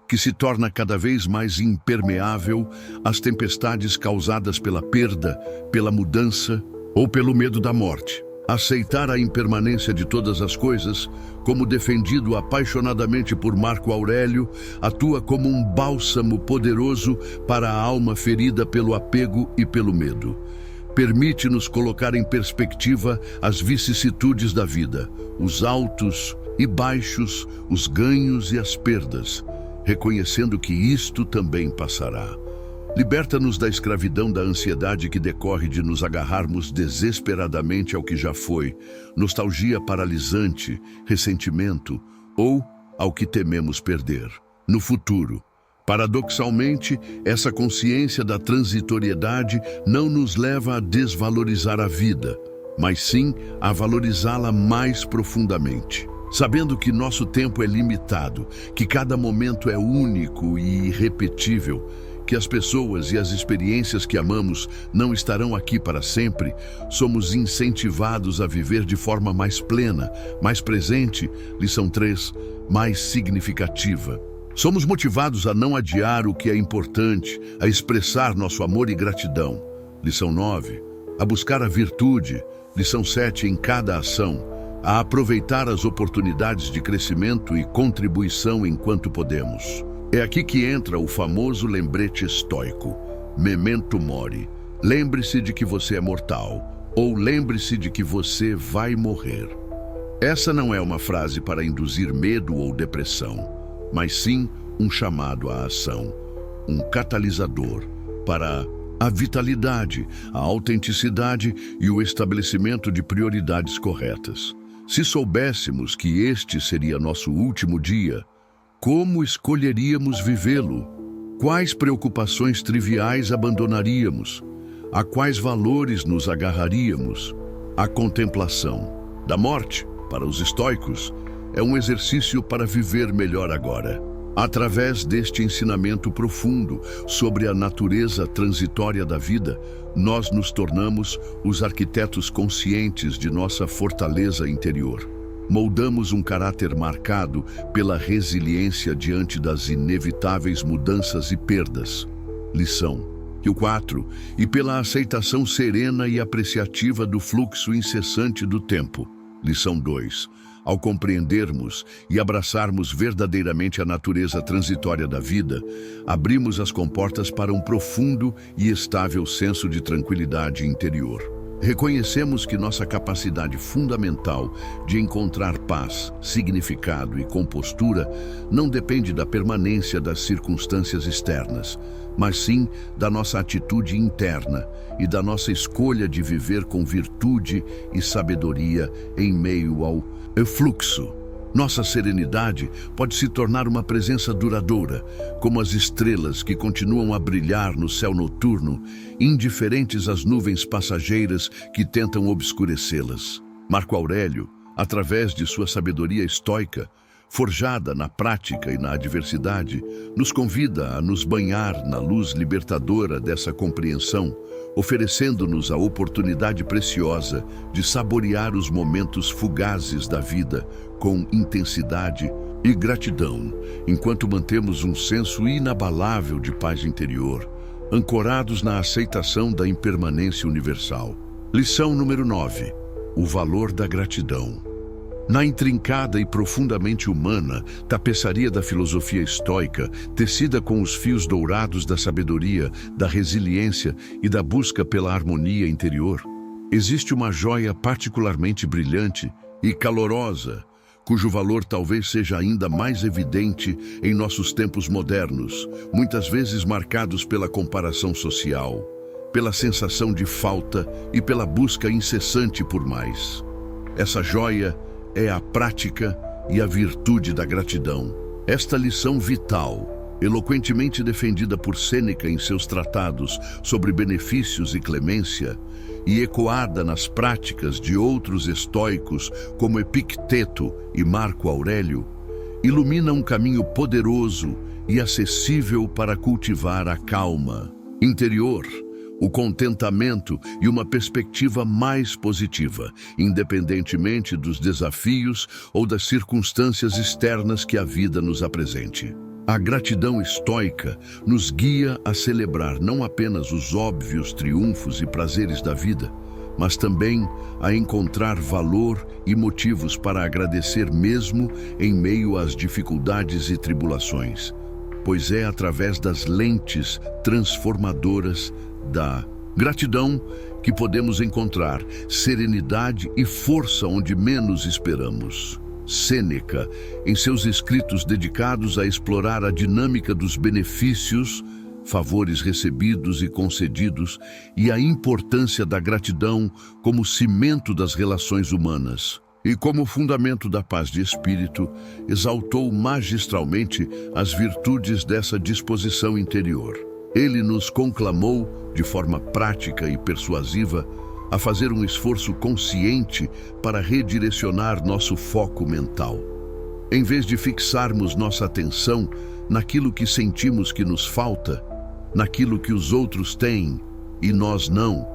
que se torna cada vez mais impermeável às tempestades causadas pela perda, pela mudança ou pelo medo da morte. Aceitar a impermanência de todas as coisas, como defendido apaixonadamente por Marco Aurélio, atua como um bálsamo poderoso para a alma ferida pelo apego e pelo medo. Permite-nos colocar em perspectiva as vicissitudes da vida, os altos e baixos, os ganhos e as perdas, reconhecendo que isto também passará. Liberta-nos da escravidão da ansiedade que decorre de nos agarrarmos desesperadamente ao que já foi, nostalgia paralisante, ressentimento ou ao que tememos perder. No futuro, paradoxalmente, essa consciência da transitoriedade não nos leva a desvalorizar a vida, mas sim a valorizá-la mais profundamente. Sabendo que nosso tempo é limitado, que cada momento é único e irrepetível, que as pessoas e as experiências que amamos não estarão aqui para sempre, somos incentivados a viver de forma mais plena, mais presente, lição 3, mais significativa. Somos motivados a não adiar o que é importante, a expressar nosso amor e gratidão, lição 9, a buscar a virtude, lição 7, em cada ação, a aproveitar as oportunidades de crescimento e contribuição enquanto podemos. É aqui que entra o famoso lembrete estoico, memento mori. Lembre-se de que você é mortal, ou lembre-se de que você vai morrer. Essa não é uma frase para induzir medo ou depressão, mas sim um chamado à ação, um catalisador para a vitalidade, a autenticidade e o estabelecimento de prioridades corretas. Se soubéssemos que este seria nosso último dia, como escolheríamos vivê-lo? Quais preocupações triviais abandonaríamos? A quais valores nos agarraríamos? A contemplação da morte, para os estoicos, é um exercício para viver melhor agora. Através deste ensinamento profundo sobre a natureza transitória da vida, nós nos tornamos os arquitetos conscientes de nossa fortaleza interior. Moldamos um caráter marcado pela resiliência diante das inevitáveis mudanças e perdas. Lição: E o 4, e pela aceitação serena e apreciativa do fluxo incessante do tempo. Lição 2. Ao compreendermos e abraçarmos verdadeiramente a natureza transitória da vida, abrimos as comportas para um profundo e estável senso de tranquilidade interior. Reconhecemos que nossa capacidade fundamental de encontrar paz, significado e compostura não depende da permanência das circunstâncias externas, mas sim da nossa atitude interna e da nossa escolha de viver com virtude e sabedoria em meio ao fluxo. Nossa serenidade pode se tornar uma presença duradoura, como as estrelas que continuam a brilhar no céu noturno, indiferentes às nuvens passageiras que tentam obscurecê-las. Marco Aurélio, através de sua sabedoria estoica, forjada na prática e na adversidade, nos convida a nos banhar na luz libertadora dessa compreensão, oferecendo-nos a oportunidade preciosa de saborear os momentos fugazes da vida com intensidade e gratidão, enquanto mantemos um senso inabalável de paz interior, ancorados na aceitação da impermanência universal. Lição número 9. O valor da gratidão. Na intrincada e profundamente humana tapeçaria da filosofia estoica, tecida com os fios dourados da sabedoria, da resiliência e da busca pela harmonia interior, existe uma joia particularmente brilhante e calorosa, cujo valor talvez seja ainda mais evidente em nossos tempos modernos, muitas vezes marcados pela comparação social, pela sensação de falta e pela busca incessante por mais. Essa joia é a prática e a virtude da gratidão. Esta lição vital, eloquentemente defendida por Sêneca em seus tratados sobre benefícios e clemência, e ecoada nas práticas de outros estoicos como Epicteto e Marco Aurélio, ilumina um caminho poderoso e acessível para cultivar a calma interior, o contentamento e uma perspectiva mais positiva, independentemente dos desafios ou das circunstâncias externas que a vida nos apresente. A gratidão estoica nos guia a celebrar não apenas os óbvios triunfos e prazeres da vida, mas também a encontrar valor e motivos para agradecer mesmo em meio às dificuldades e tribulações, pois é através das lentes transformadoras da gratidão que podemos encontrar serenidade e força onde menos esperamos. Sêneca, em seus escritos dedicados a explorar a dinâmica dos benefícios, favores recebidos e concedidos, e a importância da gratidão como cimento das relações humanas e como fundamento da paz de espírito, exaltou magistralmente as virtudes dessa disposição interior. Ele nos conclamou, de forma prática e persuasiva, a fazer um esforço consciente para redirecionar nosso foco mental. Em vez de fixarmos nossa atenção naquilo que sentimos que nos falta, naquilo que os outros têm e nós não,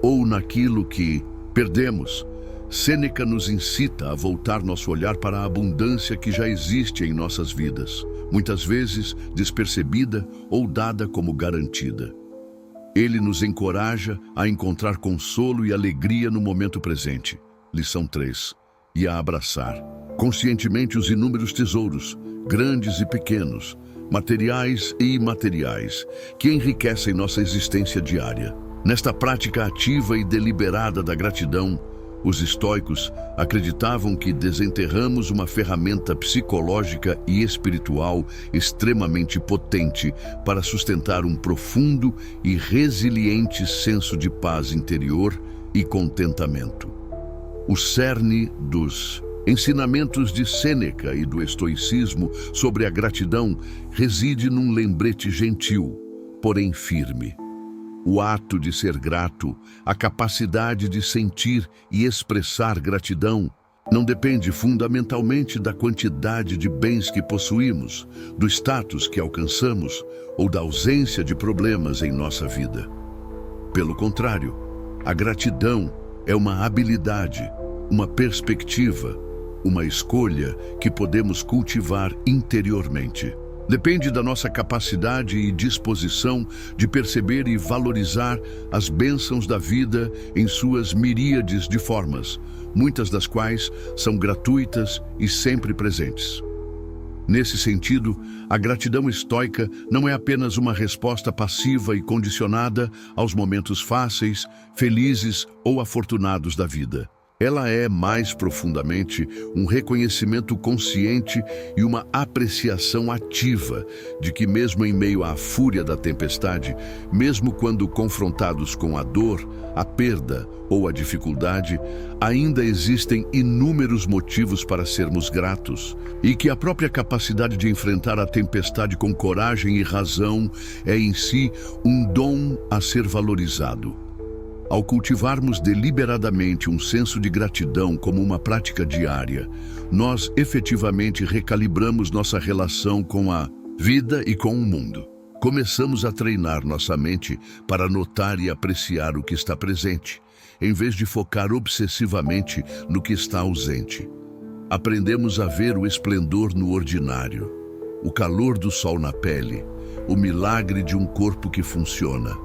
ou naquilo que perdemos, Sêneca nos incita a voltar nosso olhar para a abundância que já existe em nossas vidas, muitas vezes despercebida ou dada como garantida. Ele nos encoraja a encontrar consolo e alegria no momento presente, lição 3, e a abraçar conscientemente os inúmeros tesouros, grandes e pequenos, materiais e imateriais, que enriquecem nossa existência diária. Nesta prática ativa e deliberada da gratidão, os estoicos acreditavam que desenterramos uma ferramenta psicológica e espiritual extremamente potente para sustentar um profundo e resiliente senso de paz interior e contentamento. O cerne dos ensinamentos de Sêneca e do estoicismo sobre a gratidão reside num lembrete gentil, porém firme. O ato de ser grato, a capacidade de sentir e expressar gratidão, não depende fundamentalmente da quantidade de bens que possuímos, do status que alcançamos ou da ausência de problemas em nossa vida. Pelo contrário, a gratidão é uma habilidade, uma perspectiva, uma escolha que podemos cultivar interiormente. Depende da nossa capacidade e disposição de perceber e valorizar as bênçãos da vida em suas miríades de formas, muitas das quais são gratuitas e sempre presentes. Nesse sentido, a gratidão estoica não é apenas uma resposta passiva e condicionada aos momentos fáceis, felizes ou afortunados da vida. Ela é, mais profundamente, um reconhecimento consciente e uma apreciação ativa de que, mesmo em meio à fúria da tempestade, mesmo quando confrontados com a dor, a perda ou a dificuldade, ainda existem inúmeros motivos para sermos gratos, e que a própria capacidade de enfrentar a tempestade com coragem e razão é em si um dom a ser valorizado. Ao cultivarmos deliberadamente um senso de gratidão como uma prática diária, nós efetivamente recalibramos nossa relação com a vida e com o mundo. Começamos a treinar nossa mente para notar e apreciar o que está presente, em vez de focar obsessivamente no que está ausente. Aprendemos a ver o esplendor no ordinário, o calor do sol na pele, o milagre de um corpo que funciona,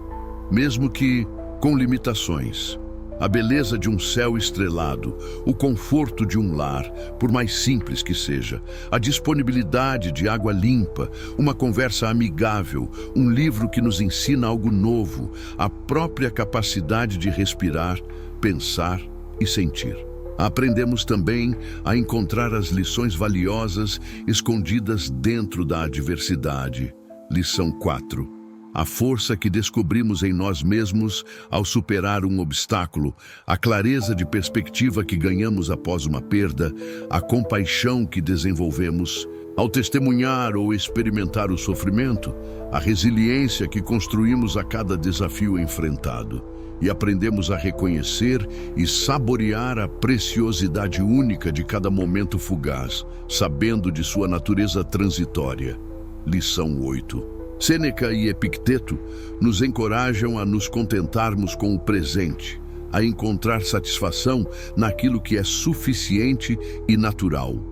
mesmo que com limitações. A beleza de um céu estrelado, o conforto de um lar, por mais simples que seja, a disponibilidade de água limpa, uma conversa amigável, um livro que nos ensina algo novo, a própria capacidade de respirar, pensar e sentir. Aprendemos também a encontrar as lições valiosas escondidas dentro da adversidade. Lição 4. A força que descobrimos em nós mesmos ao superar um obstáculo, a clareza de perspectiva que ganhamos após uma perda, a compaixão que desenvolvemos ao testemunhar ou experimentar o sofrimento, a resiliência que construímos a cada desafio enfrentado. E aprendemos a reconhecer e saborear a preciosidade única de cada momento fugaz, sabendo de sua natureza transitória. Lição 8. Sêneca e Epicteto nos encorajam a nos contentarmos com o presente, a encontrar satisfação naquilo que é suficiente e natural,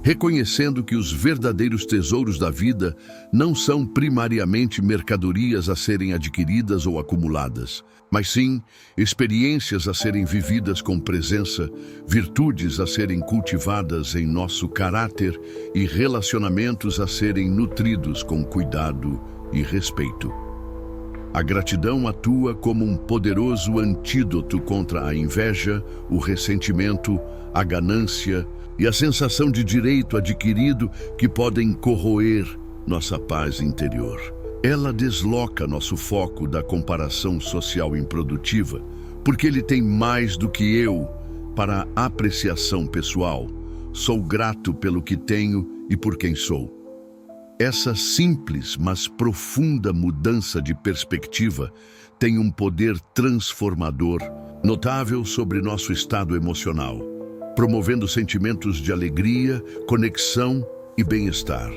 reconhecendo que os verdadeiros tesouros da vida não são primariamente mercadorias a serem adquiridas ou acumuladas, mas sim experiências a serem vividas com presença, virtudes a serem cultivadas em nosso caráter e relacionamentos a serem nutridos com cuidado e respeito. A gratidão atua como um poderoso antídoto contra a inveja, o ressentimento, a ganância e a sensação de direito adquirido que podem corroer nossa paz interior. Ela desloca nosso foco da comparação social improdutiva, porque ele tem mais do que eu para a apreciação pessoal. Sou grato pelo que tenho e por quem sou. Essa simples, mas profunda mudança de perspectiva tem um poder transformador notável sobre nosso estado emocional, promovendo sentimentos de alegria, conexão e bem-estar.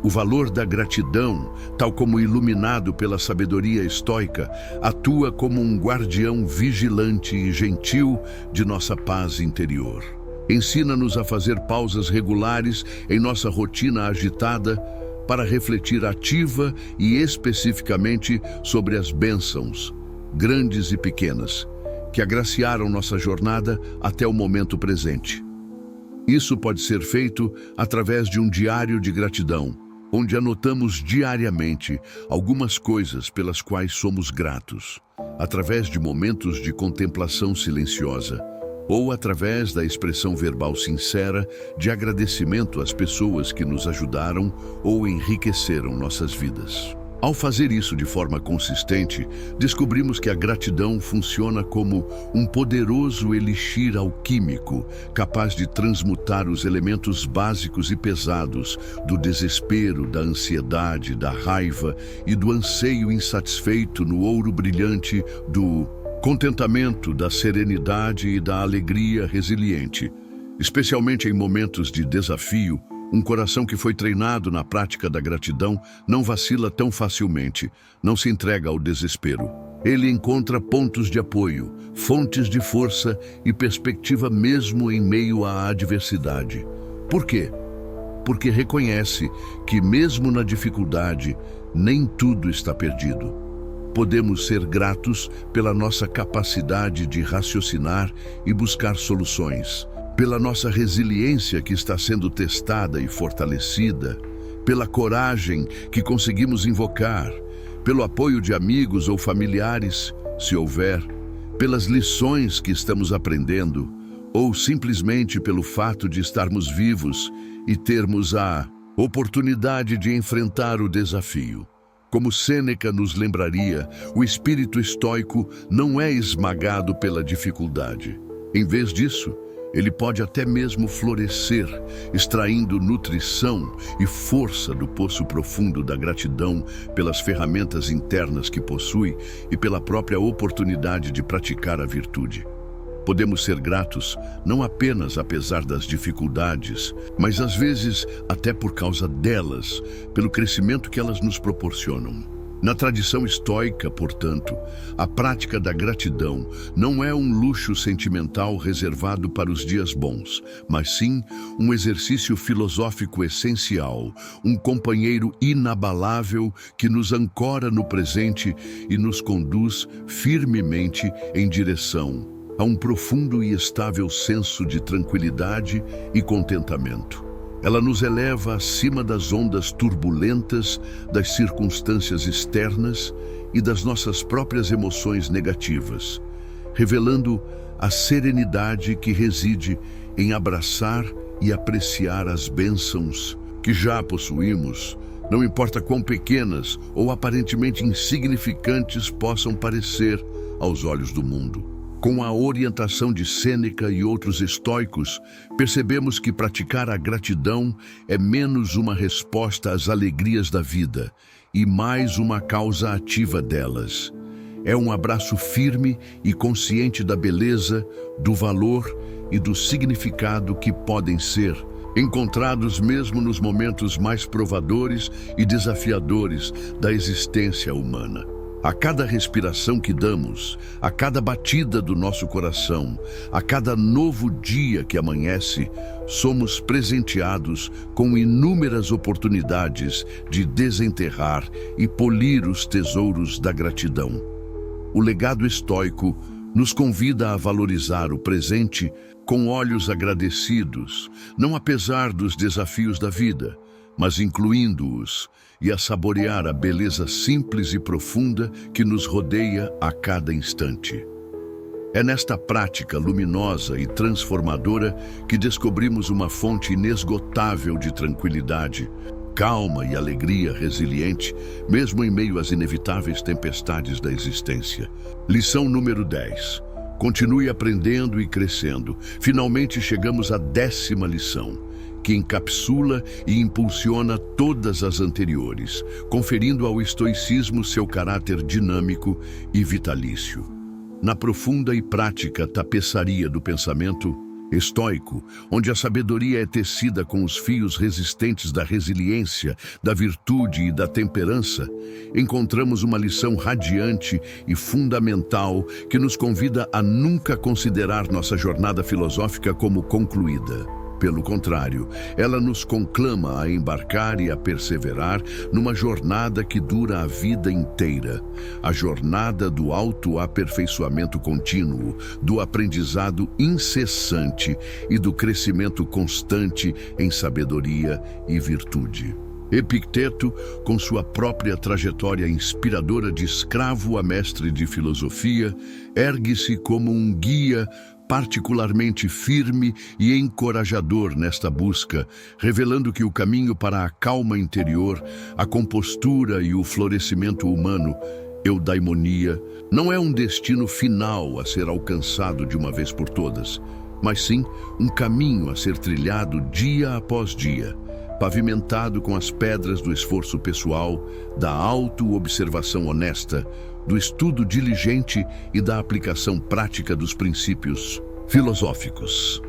O valor da gratidão, tal como iluminado pela sabedoria estoica, atua como um guardião vigilante e gentil de nossa paz interior. Ensina-nos a fazer pausas regulares em nossa rotina agitada para refletir ativa e especificamente sobre as bênçãos, grandes e pequenas, que agraciaram nossa jornada até o momento presente. Isso pode ser feito através de um diário de gratidão, onde anotamos diariamente algumas coisas pelas quais somos gratos, através de momentos de contemplação silenciosa, ou através da expressão verbal sincera de agradecimento às pessoas que nos ajudaram ou enriqueceram nossas vidas. Ao fazer isso de forma consistente, descobrimos que a gratidão funciona como um poderoso elixir alquímico, capaz de transmutar os elementos básicos e pesados do desespero, da ansiedade, da raiva e do anseio insatisfeito no ouro brilhante do contentamento, da serenidade e da alegria resiliente. Especialmente em momentos de desafio, um coração que foi treinado na prática da gratidão não vacila tão facilmente, não se entrega ao desespero. Ele encontra pontos de apoio, fontes de força e perspectiva mesmo em meio à adversidade. Por quê? porque reconhece que, mesmo na dificuldade, nem tudo está perdido. Podemos ser gratos pela nossa capacidade de raciocinar e buscar soluções, pela nossa resiliência que está sendo testada e fortalecida, pela coragem que conseguimos invocar, pelo apoio de amigos ou familiares, se houver, pelas lições que estamos aprendendo, ou simplesmente pelo fato de estarmos vivos e termos a oportunidade de enfrentar o desafio. Como Sêneca nos lembraria, o espírito estoico não é esmagado pela dificuldade. Em vez disso, ele pode até mesmo florescer, extraindo nutrição e força do poço profundo da gratidão pelas ferramentas internas que possui e pela própria oportunidade de praticar a virtude. Podemos ser gratos não apenas apesar das dificuldades, mas às vezes até por causa delas, pelo crescimento que elas nos proporcionam. Na tradição estoica, portanto, a prática da gratidão não é um luxo sentimental reservado para os dias bons, mas sim um exercício filosófico essencial, um companheiro inabalável que nos ancora no presente e nos conduz firmemente em direção a um profundo e estável senso de tranquilidade e contentamento. Ela nos eleva acima das ondas turbulentas, das circunstâncias externas e das nossas próprias emoções negativas, revelando a serenidade que reside em abraçar e apreciar as bênçãos que já possuímos, não importa quão pequenas ou aparentemente insignificantes possam parecer aos olhos do mundo. Com a orientação de Sêneca e outros estoicos, percebemos que praticar a gratidão é menos uma resposta às alegrias da vida e mais uma causa ativa delas. É um abraço firme e consciente da beleza, do valor e do significado que podem ser encontrados mesmo nos momentos mais provadores e desafiadores da existência humana. A cada respiração que damos, a cada batida do nosso coração, a cada novo dia que amanhece, somos presenteados com inúmeras oportunidades de desenterrar e polir os tesouros da gratidão. O legado estoico nos convida a valorizar o presente com olhos agradecidos, não apesar dos desafios da vida, mas incluindo-os, e a saborear a beleza simples e profunda que nos rodeia a cada instante. É nesta prática luminosa e transformadora que descobrimos uma fonte inesgotável de tranquilidade, calma e alegria resiliente, mesmo em meio às inevitáveis tempestades da existência. Lição número 10. Continue aprendendo e crescendo. Finalmente chegamos à 10ª lição, que encapsula e impulsiona todas as anteriores, conferindo ao estoicismo seu caráter dinâmico e vitalício. Na profunda e prática tapeçaria do pensamento estoico, onde a sabedoria é tecida com os fios resistentes da resiliência, da virtude e da temperança, encontramos uma lição radiante e fundamental que nos convida a nunca considerar nossa jornada filosófica como concluída. Pelo contrário, ela nos conclama a embarcar e a perseverar numa jornada que dura a vida inteira. A jornada do autoaperfeiçoamento contínuo, do aprendizado incessante e do crescimento constante em sabedoria e virtude. Epicteto, com sua própria trajetória inspiradora de escravo a mestre de filosofia, ergue-se como um guia particularmente firme e encorajador nesta busca, revelando que o caminho para a calma interior, a compostura e o florescimento humano, eudaimonia, não é um destino final a ser alcançado de uma vez por todas, mas sim um caminho a ser trilhado dia após dia, pavimentado com as pedras do esforço pessoal, da auto-observação honesta, do estudo diligente e da aplicação prática dos princípios filosóficos.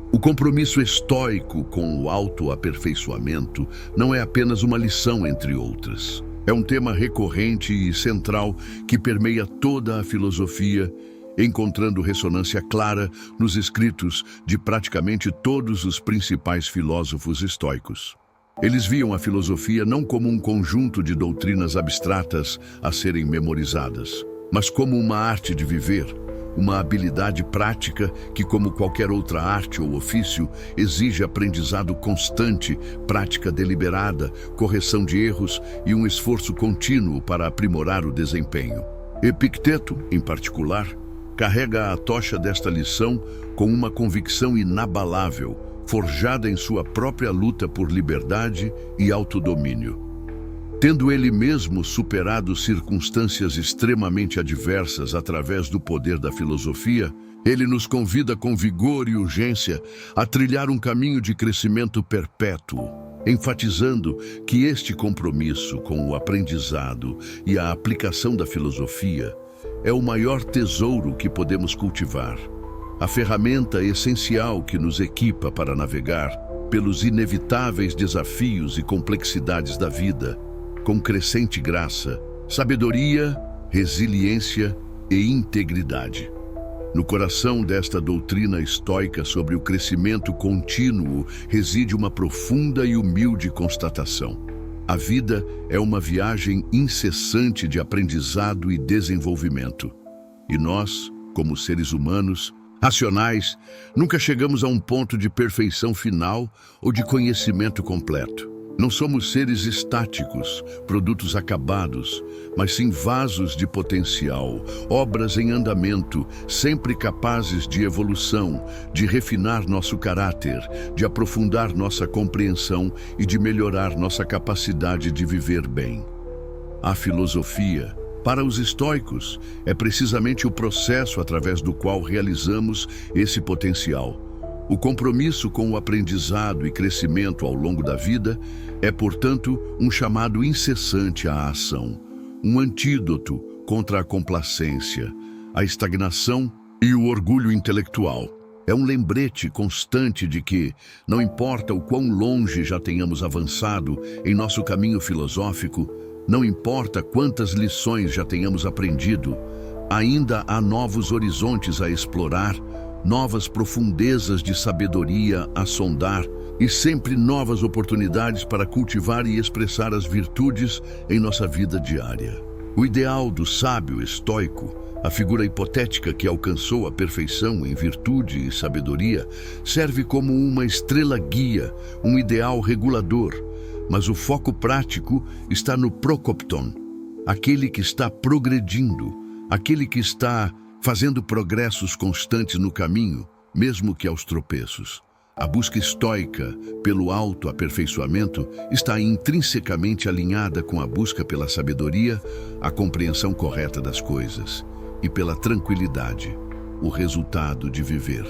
O compromisso estoico com o autoaperfeiçoamento não é apenas uma lição entre outras. É um tema recorrente e central que permeia toda a filosofia encontrando ressonância clara nos escritos de praticamente todos os principais filósofos estoicos. Eles viam a filosofia não como um conjunto de doutrinas abstratas a serem memorizadas, mas como uma arte de viver, uma habilidade prática que, como qualquer outra arte ou ofício, exige aprendizado constante, prática deliberada, correção de erros e um esforço contínuo para aprimorar o desempenho. Epicteto, em particular, carrega a tocha desta lição com uma convicção inabalável, forjada em sua própria luta por liberdade e autodomínio. Tendo ele mesmo superado circunstâncias extremamente adversas através do poder da filosofia, ele nos convida com vigor e urgência a trilhar um caminho de crescimento perpétuo, enfatizando que este compromisso com o aprendizado e a aplicação da filosofia é o maior tesouro que podemos cultivar, a ferramenta essencial que nos equipa para navegar pelos inevitáveis desafios e complexidades da vida, com crescente graça, sabedoria, resiliência e integridade. No coração desta doutrina estoica sobre o crescimento contínuo reside uma profunda e humilde constatação. A vida é uma viagem incessante de aprendizado e desenvolvimento. E nós, como seres humanos, racionais, nunca chegamos a um ponto de perfeição final ou de conhecimento completo. Não somos seres estáticos, produtos acabados, mas sim vasos de potencial, obras em andamento, sempre capazes de evolução, de refinar nosso caráter, de aprofundar nossa compreensão e de melhorar nossa capacidade de viver bem. A filosofia, para os estoicos, é precisamente o processo através do qual realizamos esse potencial. O compromisso com o aprendizado e crescimento ao longo da vida é, portanto, um chamado incessante à ação, um antídoto contra a complacência, a estagnação e o orgulho intelectual. É um lembrete constante de que, não importa o quão longe já tenhamos avançado em nosso caminho filosófico, não importa quantas lições já tenhamos aprendido, ainda há novos horizontes a explorar, novas profundezas de sabedoria a sondar e sempre novas oportunidades para cultivar e expressar as virtudes em nossa vida diária. O ideal do sábio estoico, a figura hipotética que alcançou a perfeição em virtude e sabedoria, serve como uma estrela guia, um ideal regulador, mas o foco prático está no prokopton, aquele que está progredindo, aquele que está fazendo progressos constantes no caminho, mesmo que aos tropeços. A busca estoica pelo autoaperfeiçoamento está intrinsecamente alinhada com a busca pela sabedoria, a compreensão correta das coisas e pela tranquilidade, o resultado de viver.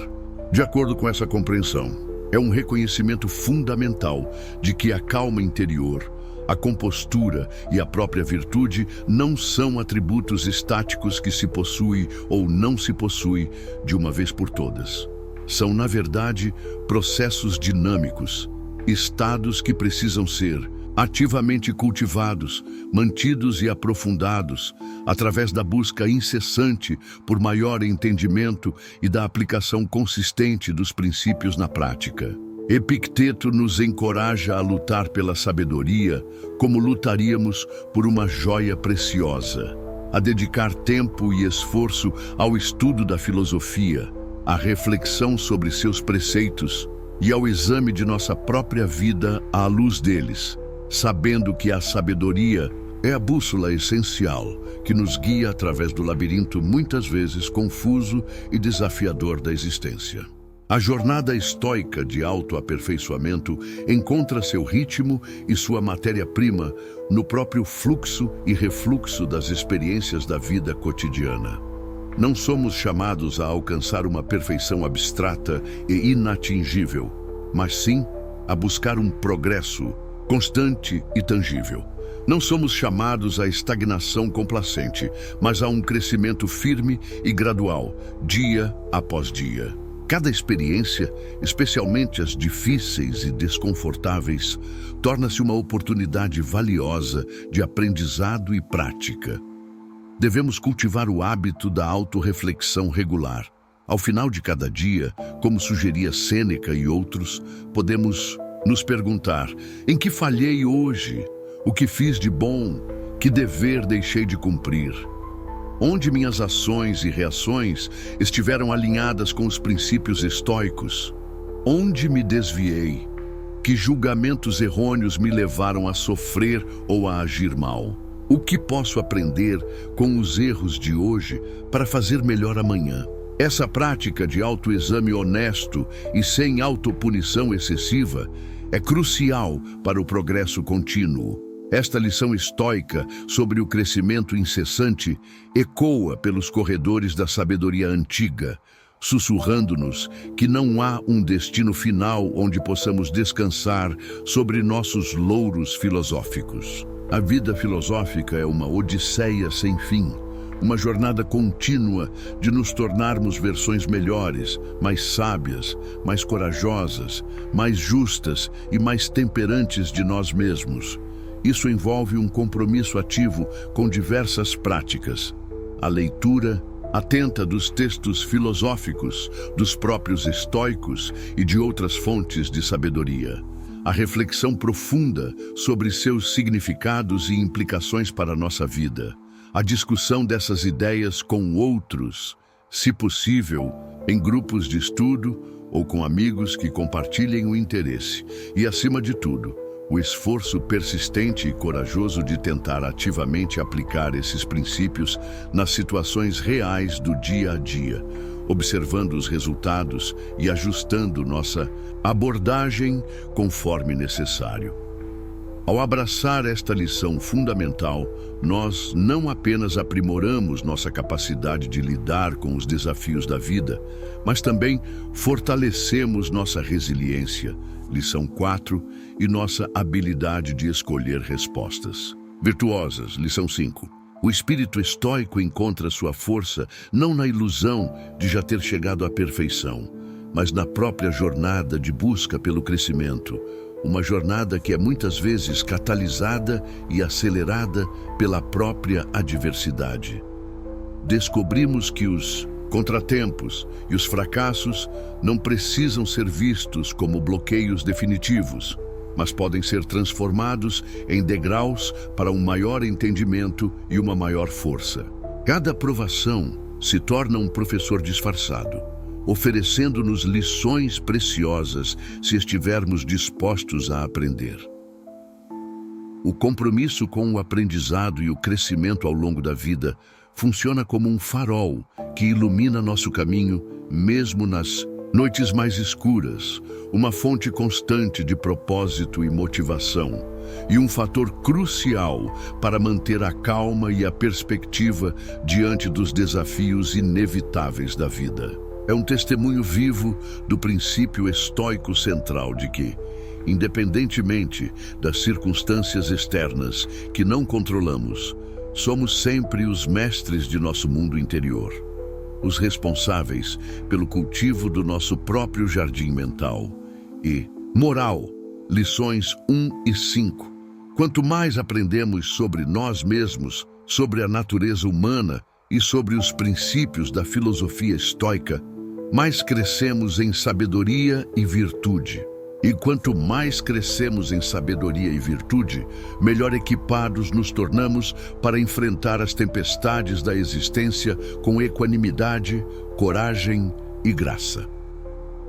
De acordo com essa compreensão, é um reconhecimento fundamental de que a calma interior, a compostura e a própria virtude não são atributos estáticos que se possui ou não se possui de uma vez por todas. São, na verdade, processos dinâmicos, estados que precisam ser ativamente cultivados, mantidos e aprofundados através da busca incessante por maior entendimento e da aplicação consistente dos princípios na prática. Epicteto nos encoraja a lutar pela sabedoria como lutaríamos por uma joia preciosa, a dedicar tempo e esforço ao estudo da filosofia, à reflexão sobre seus preceitos e ao exame de nossa própria vida à luz deles, sabendo que a sabedoria é a bússola essencial que nos guia através do labirinto muitas vezes confuso e desafiador da existência. A jornada estoica de autoaperfeiçoamento encontra seu ritmo e sua matéria-prima no próprio fluxo e refluxo das experiências da vida cotidiana. Não somos chamados a alcançar uma perfeição abstrata e inatingível, mas sim a buscar um progresso constante e tangível. Não somos chamados à estagnação complacente, mas a um crescimento firme e gradual, dia após dia. Cada experiência, especialmente as difíceis e desconfortáveis, torna-se uma oportunidade valiosa de aprendizado e prática. devemos cultivar o hábito da autorreflexão regular. Ao final de cada dia, como sugeria Sêneca e outros, podemos nos perguntar: em que falhei hoje? O que fiz de bom? Que dever deixei de cumprir? Onde minhas ações e reações estiveram alinhadas com os princípios estoicos? Onde me desviei? Que julgamentos errôneos me levaram a sofrer ou a agir mal? O que posso aprender com os erros de hoje para fazer melhor amanhã? Essa prática de autoexame honesto e sem autopunição excessiva é crucial para o progresso contínuo. Esta lição estoica sobre o crescimento incessante ecoa pelos corredores da sabedoria antiga, sussurrando-nos que não há um destino final onde possamos descansar sobre nossos louros filosóficos. A vida filosófica é uma odisseia sem fim, uma jornada contínua de nos tornarmos versões melhores, mais sábias, mais corajosas, mais justas e mais temperantes de nós mesmos. Isso envolve um compromisso ativo com diversas práticas. A leitura atenta dos textos filosóficos, dos próprios estoicos e de outras fontes de sabedoria. A reflexão profunda sobre seus significados e implicações para a nossa vida. A discussão dessas ideias com outros, se possível, em grupos de estudo ou com amigos que compartilhem o interesse. E, acima de tudo, o esforço persistente e corajoso de tentar ativamente aplicar esses princípios nas situações reais do dia a dia, observando os resultados e ajustando nossa abordagem conforme necessário. Ao abraçar esta lição fundamental, nós não apenas aprimoramos nossa capacidade de lidar com os desafios da vida, mas também fortalecemos nossa resiliência, lição 4, e nossa habilidade de escolher respostas virtuosas, lição 5. O espírito estoico encontra sua força não na ilusão de já ter chegado à perfeição, mas na própria jornada de busca pelo crescimento, uma jornada que é muitas vezes catalisada e acelerada pela própria adversidade. Descobrimos que os contratempos e os fracassos não precisam ser vistos como bloqueios definitivos, mas podem ser transformados em degraus para um maior entendimento e uma maior força. Cada provação se torna um professor disfarçado, oferecendo-nos lições preciosas se estivermos dispostos a aprender. O compromisso com o aprendizado e o crescimento ao longo da vida funciona como um farol que ilumina nosso caminho, mesmo nas noites mais escuras, uma fonte constante de propósito e motivação, e um fator crucial para manter a calma e a perspectiva diante dos desafios inevitáveis da vida. É um testemunho vivo do princípio estoico central de que, independentemente das circunstâncias externas que não controlamos, somos sempre os mestres de nosso mundo interior, os responsáveis pelo cultivo do nosso próprio jardim mental. E moral, lições 1 e 5. Quanto mais aprendemos sobre nós mesmos, sobre a natureza humana e sobre os princípios da filosofia estoica, mais crescemos em sabedoria e virtude. E quanto mais crescemos em sabedoria e virtude, melhor equipados nos tornamos para enfrentar as tempestades da existência com equanimidade, coragem e graça.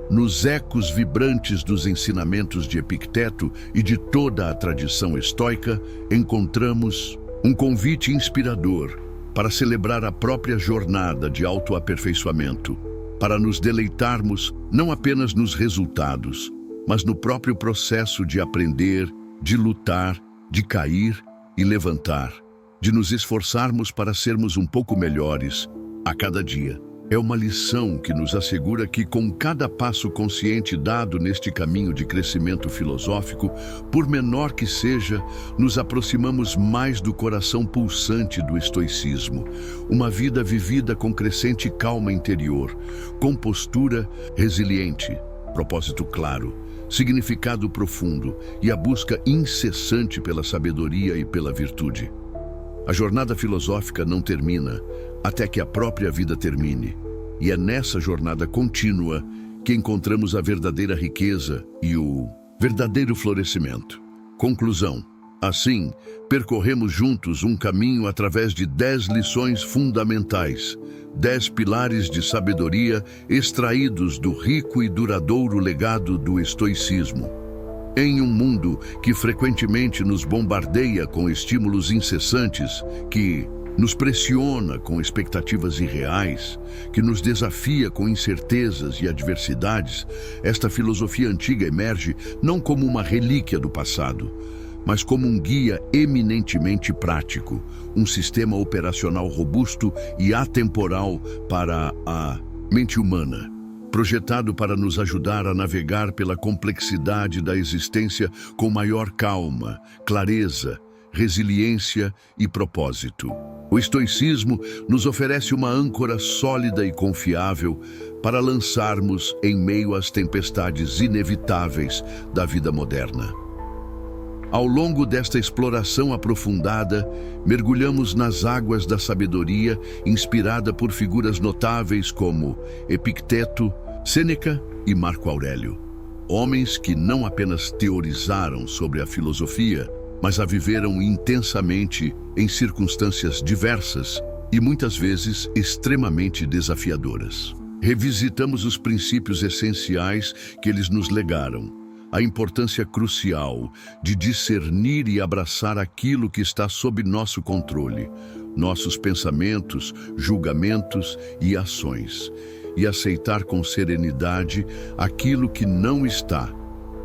Nos ecos vibrantes dos ensinamentos de Epicteto e de toda a tradição estoica, encontramos um convite inspirador para celebrar a própria jornada de autoaperfeiçoamento, para nos deleitarmos não apenas nos resultados, mas no próprio processo de aprender, de lutar, de cair e levantar, de nos esforçarmos para sermos um pouco melhores a cada dia. É uma lição que nos assegura que, com cada passo consciente dado neste caminho de crescimento filosófico, por menor que seja, nos aproximamos mais do coração pulsante do estoicismo, uma vida vivida com crescente calma interior, compostura resiliente, propósito claro, significado profundo e a busca incessante pela sabedoria e pela virtude. A jornada filosófica não termina até que a própria vida termine. E é nessa jornada contínua que encontramos a verdadeira riqueza e o verdadeiro florescimento. Conclusão. Assim, percorremos juntos um caminho através de 10 lições fundamentais, 10 pilares de sabedoria extraídos do rico e duradouro legado do estoicismo. Em um mundo que frequentemente nos bombardeia com estímulos incessantes, que nos pressiona com expectativas irreais, que nos desafia com incertezas e adversidades, esta filosofia antiga emerge não como uma relíquia do passado, mas como um guia eminentemente prático, um sistema operacional robusto e atemporal para a mente humana, projetado para nos ajudar a navegar pela complexidade da existência com maior calma, clareza, resiliência e propósito. O estoicismo nos oferece uma âncora sólida e confiável para lançarmos em meio às tempestades inevitáveis da vida moderna. Ao longo desta exploração aprofundada, mergulhamos nas águas da sabedoria inspirada por figuras notáveis como Epicteto, Sêneca e Marco Aurélio. Homens que não apenas teorizaram sobre a filosofia, mas a viveram intensamente em circunstâncias diversas e muitas vezes extremamente desafiadoras. Revisitamos os princípios essenciais que eles nos legaram, a importância crucial de discernir e abraçar aquilo que está sob nosso controle, nossos pensamentos, julgamentos e ações, e aceitar com serenidade aquilo que não está.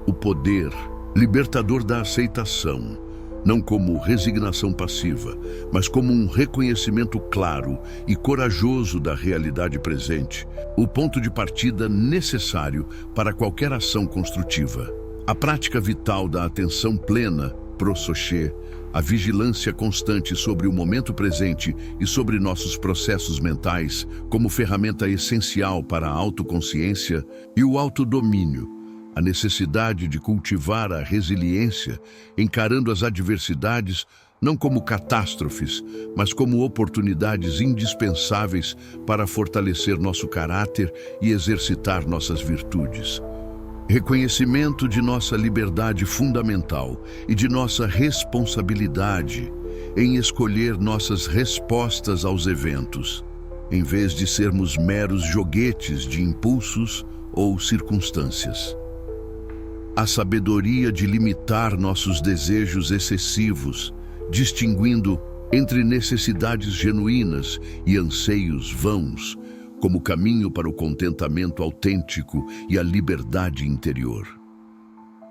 O poder libertador da aceitação, não como resignação passiva, mas como um reconhecimento claro e corajoso da realidade presente, o ponto de partida necessário para qualquer ação construtiva. A prática vital da atenção plena, prossoché, a vigilância constante sobre o momento presente e sobre nossos processos mentais como ferramenta essencial para a autoconsciência e o autodomínio, a necessidade de cultivar a resiliência, encarando as adversidades não como catástrofes, mas como oportunidades indispensáveis para fortalecer nosso caráter e exercitar nossas virtudes. Reconhecimento de nossa liberdade fundamental e de nossa responsabilidade em escolher nossas respostas aos eventos, em vez de sermos meros joguetes de impulsos ou circunstâncias. A sabedoria de limitar nossos desejos excessivos, distinguindo entre necessidades genuínas e anseios vãos, como caminho para o contentamento autêntico e a liberdade interior.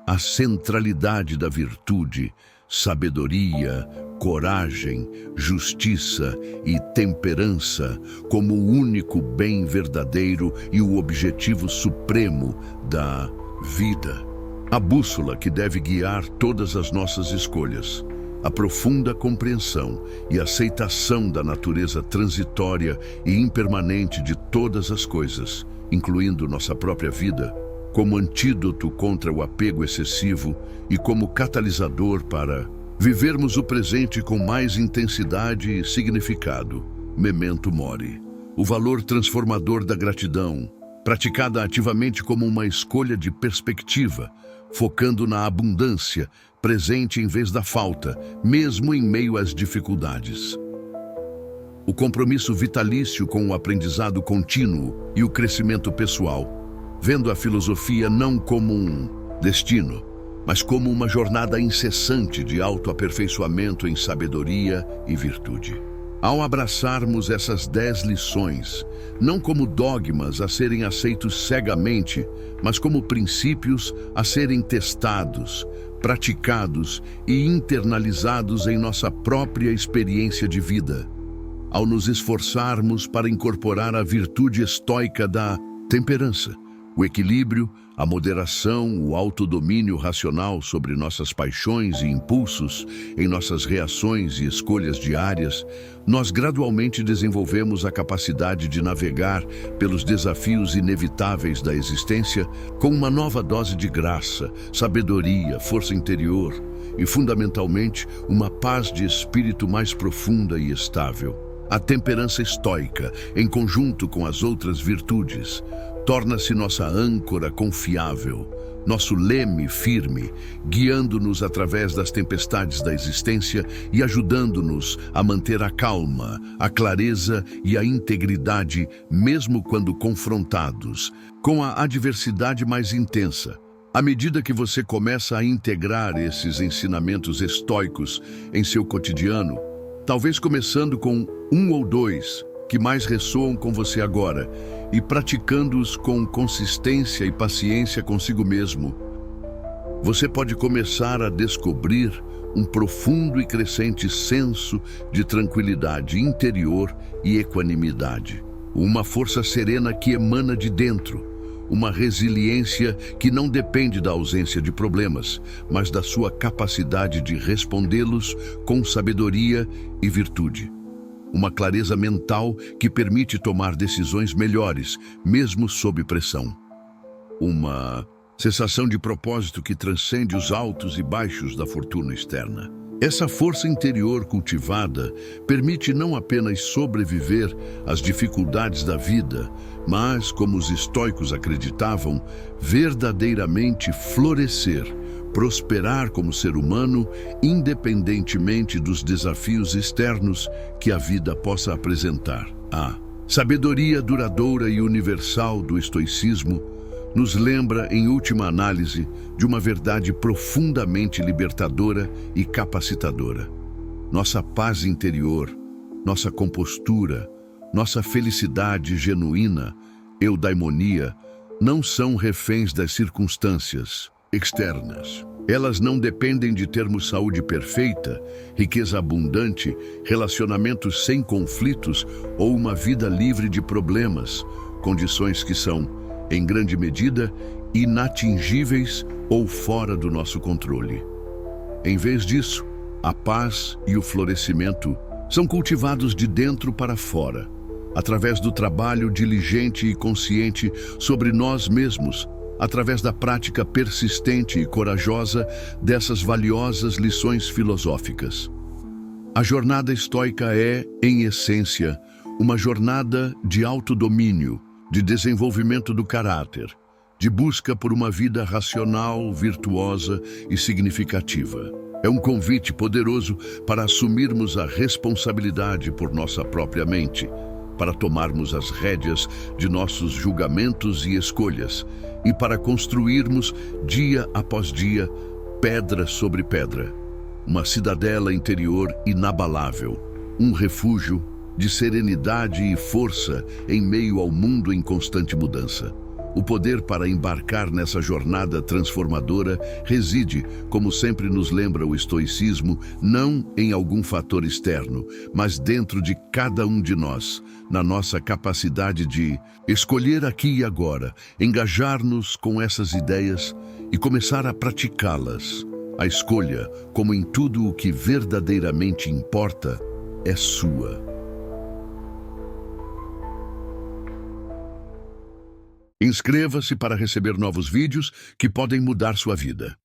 A centralidade da virtude, sabedoria, coragem, justiça e temperança como o único bem verdadeiro e o objetivo supremo da vida. A bússola que deve guiar todas as nossas escolhas, a profunda compreensão e aceitação da natureza transitória e impermanente de todas as coisas, incluindo nossa própria vida, como antídoto contra o apego excessivo e como catalisador para vivermos o presente com mais intensidade e significado. Memento mori. O valor transformador da gratidão, praticada ativamente como uma escolha de perspectiva, focando na abundância, presente em vez da falta, mesmo em meio às dificuldades. O compromisso vitalício com o aprendizado contínuo e o crescimento pessoal, vendo a filosofia não como um destino, mas como uma jornada incessante de autoaperfeiçoamento em sabedoria e virtude. Ao abraçarmos essas 10 lições, não como dogmas a serem aceitos cegamente, mas como princípios a serem testados, praticados e internalizados em nossa própria experiência de vida, ao nos esforçarmos para incorporar a virtude estoica da temperança, o equilíbrio, a moderação, o autodomínio racional sobre nossas paixões e impulsos, em nossas reações e escolhas diárias, nós gradualmente desenvolvemos a capacidade de navegar pelos desafios inevitáveis da existência com uma nova dose de graça, sabedoria, força interior e, fundamentalmente, uma paz de espírito mais profunda e estável. A temperança estoica, em conjunto com as outras virtudes, torna-se nossa âncora confiável, nosso leme firme, guiando-nos através das tempestades da existência e ajudando-nos a manter a calma, a clareza e a integridade, mesmo quando confrontados com a adversidade mais intensa. À medida que você começa a integrar esses ensinamentos estoicos em seu cotidiano, talvez começando com um ou dois que mais ressoam com você agora e praticando-os com consistência e paciência consigo mesmo, você pode começar a descobrir um profundo e crescente senso de tranquilidade interior e equanimidade. Uma força serena que emana de dentro, uma resiliência que não depende da ausência de problemas, mas da sua capacidade de respondê-los com sabedoria e virtude. Uma clareza mental que permite tomar decisões melhores, mesmo sob pressão. Uma sensação de propósito que transcende os altos e baixos da fortuna externa. Essa força interior cultivada permite não apenas sobreviver às dificuldades da vida, mas, como os estoicos acreditavam, verdadeiramente florescer, prosperar como ser humano, independentemente dos desafios externos que a vida possa apresentar. A sabedoria duradoura e universal do estoicismo nos lembra, em última análise, de uma verdade profundamente libertadora e capacitadora. Nossa paz interior, nossa compostura, nossa felicidade genuína, eudaimonia, não são reféns das circunstâncias externas. Elas não dependem de termos saúde perfeita, riqueza abundante, relacionamentos sem conflitos ou uma vida livre de problemas, condições que são, em grande medida, inatingíveis ou fora do nosso controle. Em vez disso, a paz e o florescimento são cultivados de dentro para fora, através do trabalho diligente e consciente sobre nós mesmos, através da prática persistente e corajosa dessas valiosas lições filosóficas. A jornada estoica é, em essência, uma jornada de autodomínio, de desenvolvimento do caráter, de busca por uma vida racional, virtuosa e significativa. É um convite poderoso para assumirmos a responsabilidade por nossa própria mente, para tomarmos as rédeas de nossos julgamentos e escolhas e para construirmos, dia após dia, pedra sobre pedra, uma cidadela interior inabalável, um refúgio de serenidade e força em meio ao mundo em constante mudança. O poder para embarcar nessa jornada transformadora reside, como sempre nos lembra o estoicismo, não em algum fator externo, mas dentro de cada um de nós, na nossa capacidade de escolher aqui e agora, engajar-nos com essas ideias e começar a praticá-las. A escolha, como em tudo o que verdadeiramente importa, é sua. Inscreva-se para receber novos vídeos que podem mudar sua vida.